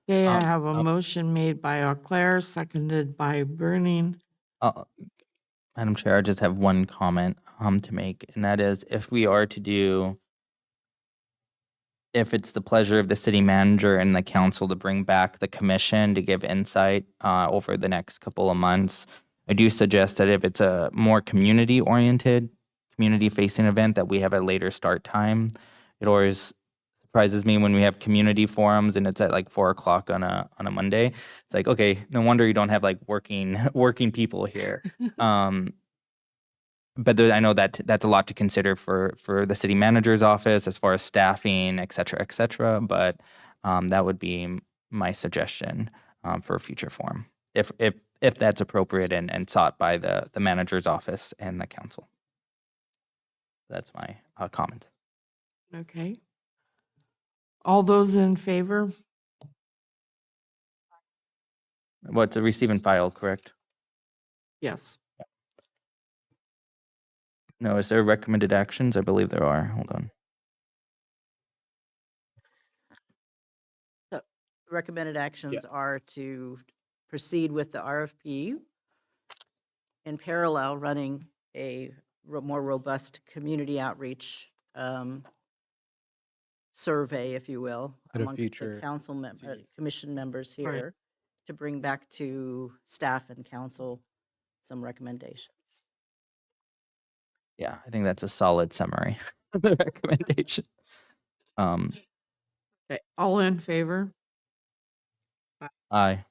Okay, I have a motion made by Auclair, seconded by Burning. Madam Chair, I just have one comment to make, and that is if it's the pleasure of the city manager and the council to bring back the commission to give insight over the next couple of months, I do suggest that if it's a more community-oriented, community-facing event, that we have a later start time. It always surprises me when we have community forums and it's at like 4:00 on a Monday. It's like, okay, no wonder you don't have like working people here. But I know that that's a lot to consider for the city manager's office as far as staffing, et cetera. But that would be my suggestion for a future forum, if that's appropriate and sought by the manager's office and the council. That's my comment. Okay. All those in favor? Well, it's a receive and file, correct? Yes. No, is there recommended actions? I believe there are. Hold on. Recommended actions are to proceed with the RFP, in parallel running a more robust community outreach survey, if you will, At a amongst the future commission members Right. here to bring back to staff and council some recommendations. Yeah, I think that's a solid summary of the recommendation. Okay, all in favor? Aye.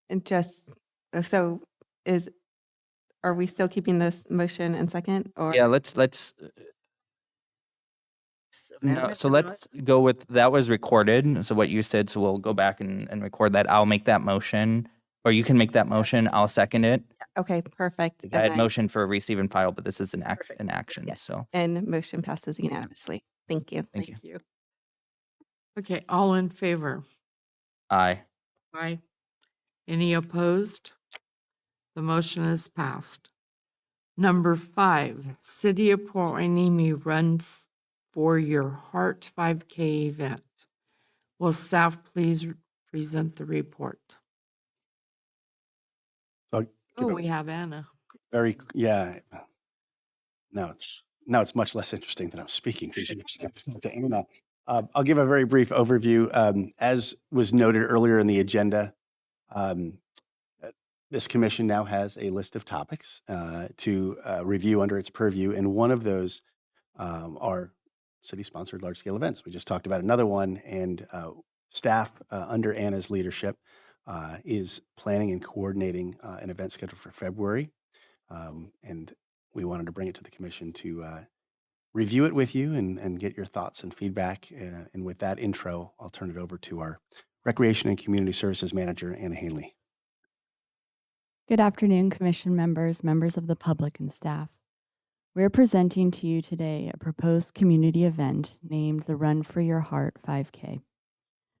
And just, so are we still keeping this motion in second or? Yeah, let's no, so let's go with that was recorded. So what you said, so we'll go back and record that. I'll make that motion, or you can make that motion. I'll second it. Okay, perfect. 'Cause I had motion for receive and file, but this is an Perfect. action. Yes. So And motion passes unanimously. Thank you. thank you. Okay, all in favor? Aye. Aye. Any opposed? The motion is passed. Number 5, City of Port Hueneme Run for Your Heart 5K event. Will staff please present the report? So I'll give Oh, a we have Anna. Now it's much less interesting that I'm speaking because you to Anna. I'll give a very brief overview. As was noted earlier in the agenda, this commission now has a list of topics to review under its purview, and one of those are city-sponsored large-scale events. We just talked about another one, and staff under Anna's leadership is planning and coordinating an event scheduled for February, and we wanted to bring it to the commission to review it with you and get your thoughts and feedback. And with that intro, I'll turn it over to our Recreation and Community Services Manager, Anna Hanley. Good afternoon, Commission members, members of the public, and staff. We're presenting to you today a proposed community event named the Run for Your Heart 5K.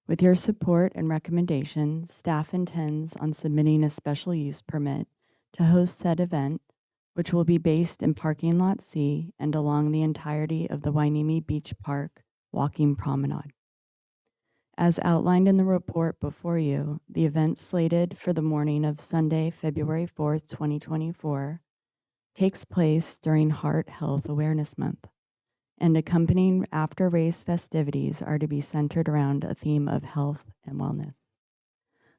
With your support and recommendation, staff intends on submitting a special use permit to host said event, which will be based in Parking Lot C and along the entirety of the Hueneme Beach Park walking promenade. As outlined in the report before you, the event slated for the morning of Sunday, February 4th, 2024, takes place during Heart Health Awareness Month, and accompanying after-race festivities are to be centered around a theme of health and wellness.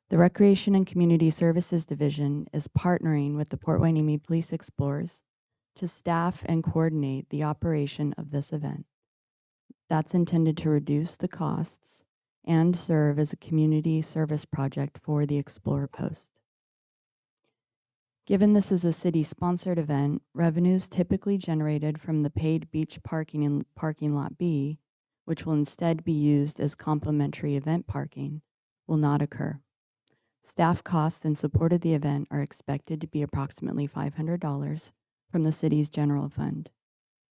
The Recreation and Community Services Division is partnering with the Port Hueneme Police Explorers to staff and coordinate the operation of this event. That's intended to reduce the costs and serve as a community service project for the Explorer Post. Given this is a city-sponsored event, revenues typically generated from the paid beach parking in Parking Lot B, which will instead be used as complimentary event parking, will not occur. Staff costs in support of the event are expected to be approximately $500 from the city's general fund.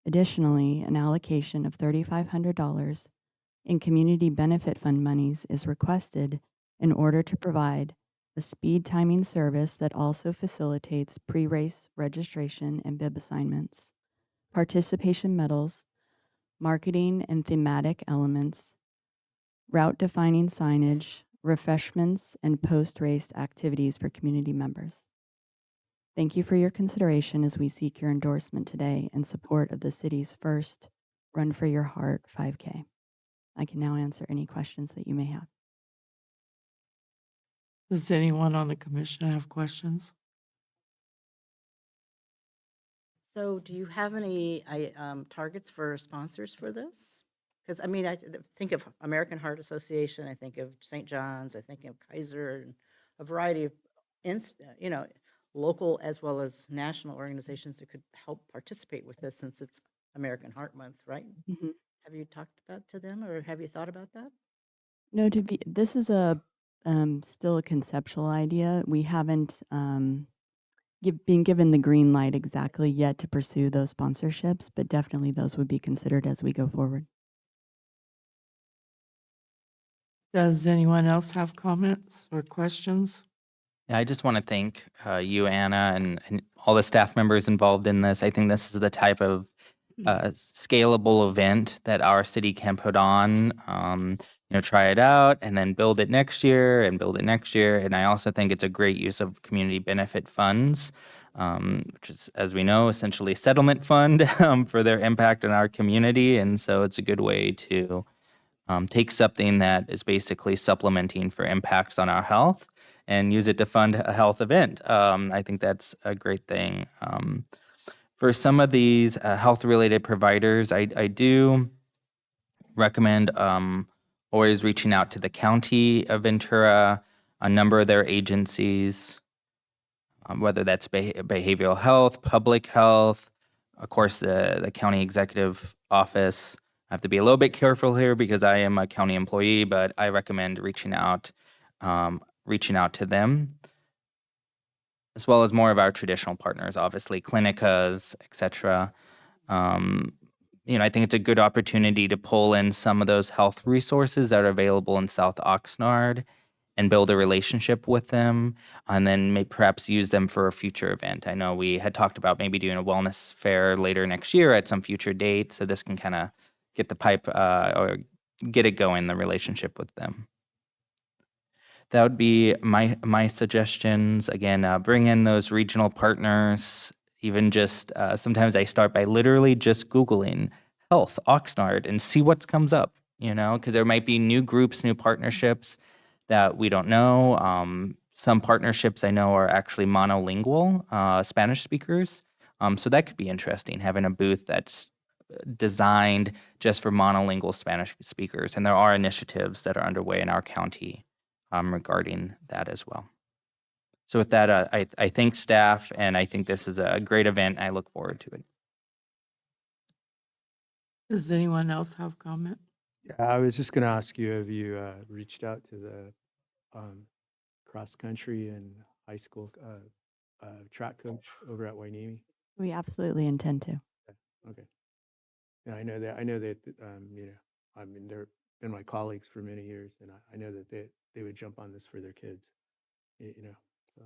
Additionally, an allocation of $3,500 in Community Benefit Fund monies is requested in order to provide a speed timing service that also facilitates pre-race registration and bib assignments, participation medals, marketing and thematic elements, route defining signage, refreshments, and post-race activities for community members. Thank you for your consideration as we seek your endorsement today in support of the city's first Run for Your Heart 5K. I can now answer any questions that you may have. Does anyone on the commission have questions? So do you have any targets for sponsors for this? Because I mean, I think of American Heart Association, I think of St. John's, I think of Kaiser, and a variety of, local as well as national organizations that could help participate with this, since it's American Heart Month, right? Have you talked about to them, or have you thought about that? No, this is a still a conceptual idea. We haven't been given the green light exactly yet to pursue those sponsorships, but definitely those would be considered as we go forward. Does anyone else have comments or questions? Yeah, I just want to thank you, Anna, and all the staff members involved in this. I think this is the type of scalable event that our city can put on, try it out and then build it next year and build it next year. And I also think it's a great use of community benefit funds, which is, as we know, essentially a settlement fund for their impact on our community. And so it's a good way to take something that is basically supplementing for impacts on our health and use it to fund a health event. I think that's a great thing. For some of these health-related providers, I do recommend always reaching out to the county of Ventura, a number of their agencies, whether that's behavioral health, public health, of course, the county executive office. I have to be a little bit careful here because I am a county employee, but I recommend reaching out to them, as well as more of our traditional partners, obviously clinicas, et cetera. I think it's a good opportunity to pull in some of those health resources that are available in South Oxnard and build a relationship with them, and then perhaps use them for a future event. I know we had talked about maybe doing a wellness fair later next year at some future date, so this can kind of get the pipe or get it going, the relationship with them. That would be my suggestions. Again, bring in those regional partners. Even just sometimes I start by literally just Googling health Oxnard and see what comes up. because there might be new groups, new partnerships that we don't know. Some partnerships I know are actually monolingual, Spanish speakers. So that could be interesting, having a booth that's designed just for monolingual Spanish speakers. And there are initiatives that are underway in our county regarding that as well. So with that, I thank staff, and I think this is a great event. I look forward to it. Does anyone else have comment? Yeah, I was just going to ask you, have you reached out to the cross-country and high school track coach over at Wainimi? We absolutely intend to. Okay. Yeah, I know that, I mean, they've been my colleagues for many years, and I know that they would jump on this for their kids, so.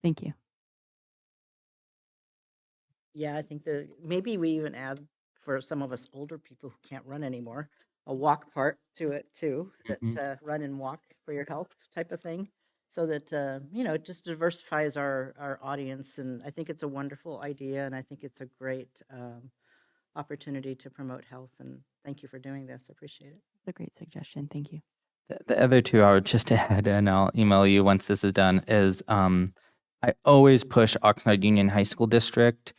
Thank you. Yeah, I think maybe we even add for some of us older people who can't run anymore, a walk part to it too, that run and walk for your health type of thing. So that, it just diversifies our audience. And I think it's a wonderful idea. And I think it's a great opportunity to promote health. And thank you for doing this. I appreciate it. It's a great suggestion. Thank you. The other two I would just add, and I'll email you once this is done, is I always push Oxnard Union High School District.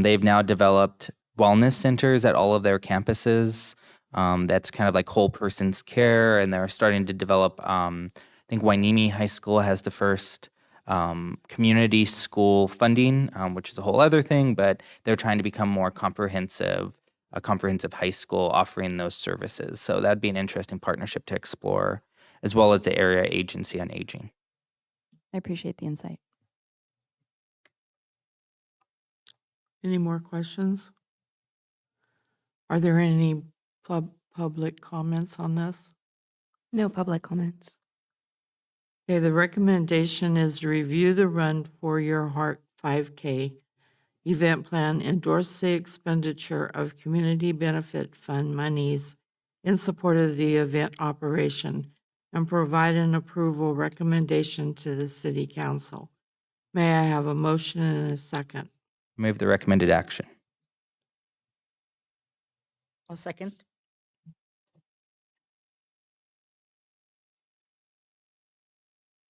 They've now developed wellness centers at all of their campuses. That's kind of like whole person's care, and they're starting to develop. I think Wainimi High School has the first community school funding, which is a whole other thing, but they're trying to become more comprehensive, a comprehensive high school offering those services. So that'd be an interesting partnership to explore, as well as the Area Agency on Aging. I appreciate the insight. Any more questions? Are there any public comments on this? No public comments. Okay, the recommendation is to review the Run for Your Heart 5K event plan, endorse the expenditure of community benefit fund monies in support of the event operation, and provide an approval recommendation to the city council. May I have a motion and a second? Move the recommended action. I'll second.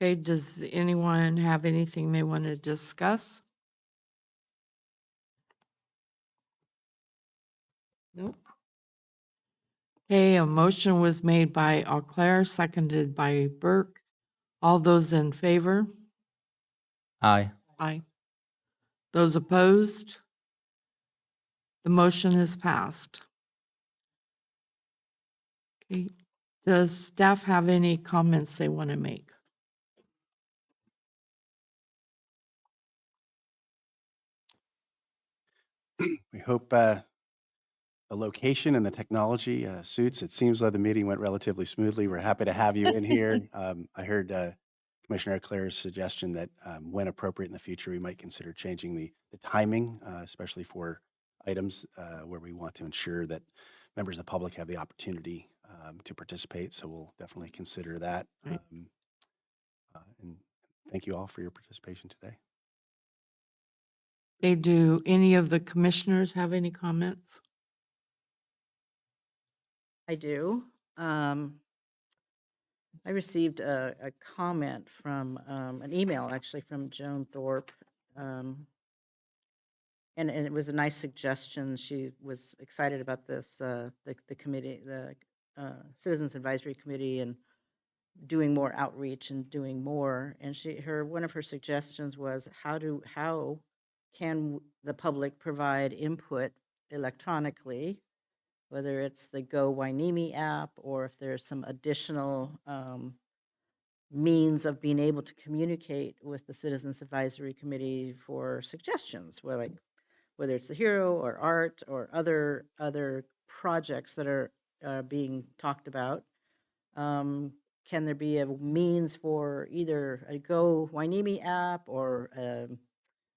Okay, does anyone have anything they want to discuss? Nope. Okay, a motion was made by Auclair, seconded by Burke. All those in favor? Aye. Aye. Those opposed? The motion is passed. Okay, does staff have any comments they want to make? We hope the location and the technology suits. It seems like the meeting went relatively smoothly. We're happy to have you in here. I heard Commissioner Claire's suggestion that when appropriate in the future, we might consider changing the timing, especially for items where we want to ensure that members of the public have the opportunity to participate. So we'll definitely consider that. Right. And thank you all for your participation today. Okay, do any of the commissioners have any comments? I do. I received a comment from, an email actually from Joan Thorpe. And it was a nice suggestion. She was excited about this, the committee, the Citizens Advisory Committee, and doing more outreach and doing more. And one of her suggestions was how can the public provide input electronically, whether it's the Go Wainimi app or if there's some additional means of being able to communicate with the Citizens Advisory Committee for suggestions, whether it's the Hero or Art or other projects that are being talked about. Can there be a means for either a Go Wainimi app or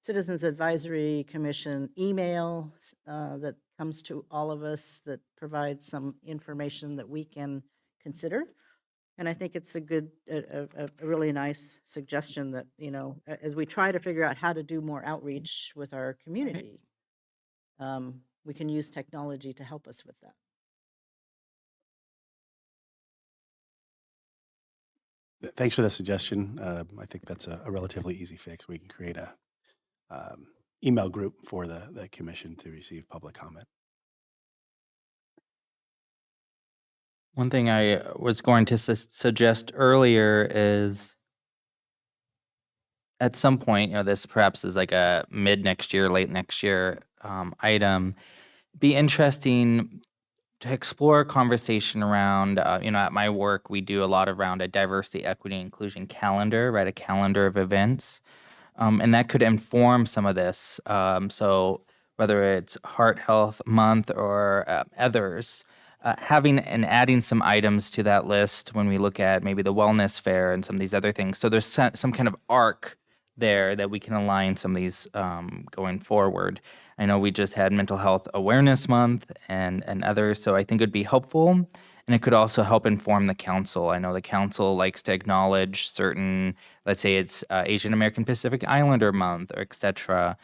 Citizens Advisory Commission email that comes to all of us that provides some information that we can consider? And I think it's a really nice suggestion that, as we try to figure out how to do more outreach with our community, we can use technology to help us with that. Thanks for the suggestion. I think that's a relatively easy fix. We can create a email group for the commission to receive public comment. One thing I was going to suggest earlier is at some point, this perhaps is like a mid next year, late next year item. Be interesting to explore a conversation around, at my work, we do a lot around a diversity, equity, inclusion calendar, right? A calendar of events. And that could inform some of this. So whether it's Heart Health Month or others, having and adding some items to that list when we look at maybe the wellness fair and some of these other things. So there's some kind of arc there that we can align some of these going forward. I know we just had Mental Health Awareness Month and others, so I think it'd be helpful. And it could also help inform the council. I know the council likes to acknowledge certain, let's say it's Asian American Pacific Islander Month, or et cetera.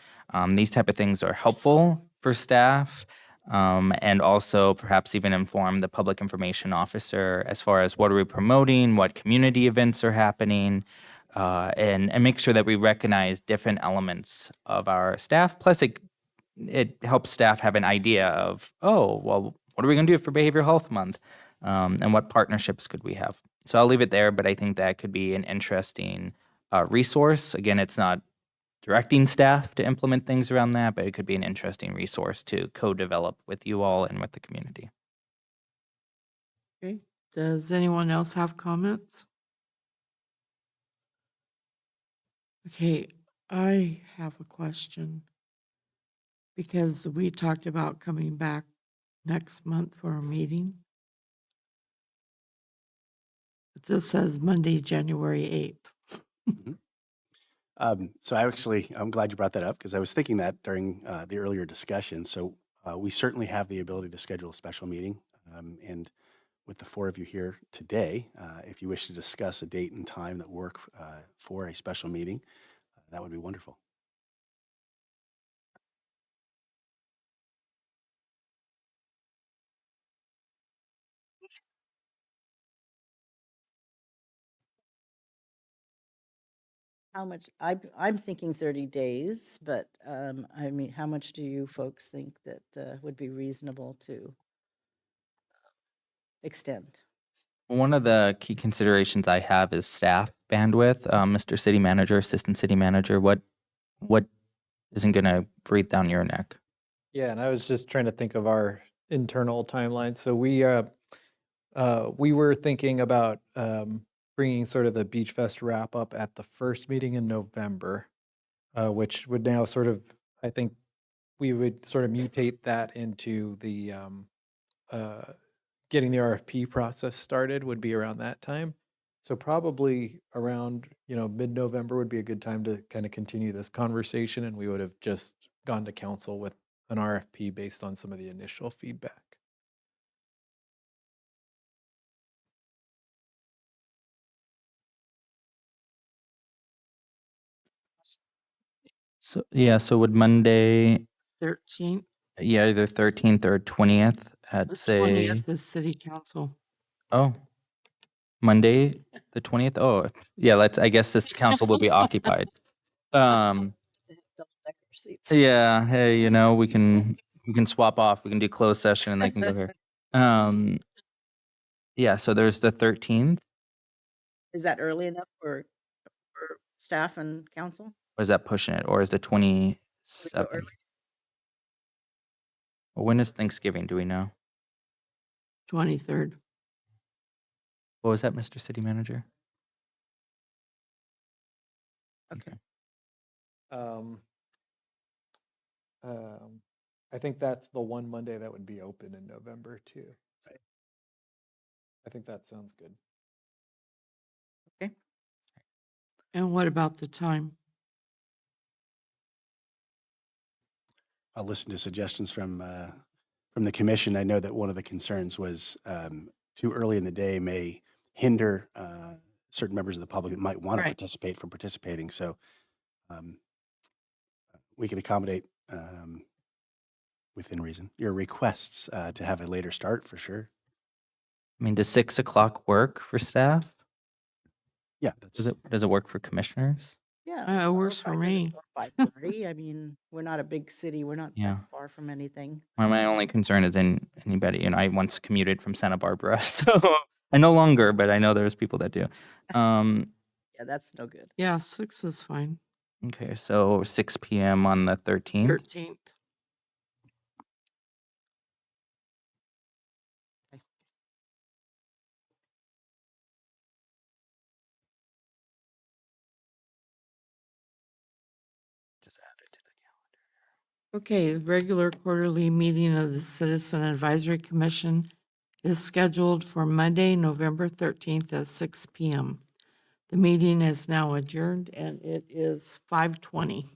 These type of things are helpful for staff, and also perhaps even inform the public information officer as far as what are we promoting, what community events are happening, and make sure that we recognize different elements of our staff. Plus, it helps staff have an idea of, oh, well, what are we going to do for Behavioral Health Month? And what partnerships could we have? So I'll leave it there, but I think that could be an interesting resource. Again, it's not directing staff to implement things around that, but it could be an interesting resource to co-develop with you all and with the community. Okay. Does anyone else have comments? Okay, I have a question. Because we talked about coming back next month for a meeting. But this says Monday, January 8th. So I'm glad you brought that up because I was thinking that during the earlier discussion. So we certainly have the ability to schedule a special meeting. And with the four of you here today, if you wish to discuss a date and time that work for a special meeting, that would be wonderful. How much, I'm thinking 30 days, but I mean, how much do you folks think that would be reasonable to extend? One of the key considerations I have is staff bandwidth. Mr. City Manager, Assistant City Manager, what isn't going to breathe down your neck? Yeah, and I was just trying to think of our internal timeline. So we were thinking about bringing sort of the Beach Fest wrap up at the first meeting in November, which would now sort of, I think we would sort of mutate that into the getting the RFP process started would be around that time. So probably around, mid-November would be a good time to kind of continue this conversation, and we would have just gone to council with an RFP based on some of the initial feedback. So would Monday, 13th, either 13th or 20th at the say, 20th is city council. oh, Monday, the 20th? Oh, yeah, I guess this council will be occupied. Double-decker seats. Yeah, hey, we can swap off. We can do closed session and they can go here. Yeah, so there's the 13th. Is that early enough for staff and council? Or is that pushing it? Or is the 27th? early? Well, when is Thanksgiving? Do we know? 23rd. What was that, Mr. City Manager? Okay. I think that's the one Monday that would be open in November too. So I think that sounds good. And what about the time? I'll listen to suggestions from the commission. I know that one of the concerns was too early in the day may hinder certain members of the public that might want to Right. participate from participating. So we can accommodate within reason your requests to have a later start for sure. I mean, does 6 o'clock work for staff? Yeah, that's, Does it work for commissioners? Yeah. It works for me. 5:30. I mean, we're not a big city. We're not Yeah. that far from anything. My only concern is anybody, and I once commuted from Santa Barbara, so I no longer, but I know there's people that do. Yeah, that's no good. Yeah, 6 is fine. Okay, so 6 p.m. on the 13th. 13th. Just add it to the Okay, the regular quarterly meeting of the Citizen Advisory Commission is scheduled for Monday, November 13th at 6 p.m. The meeting is now adjourned and it is 5:20.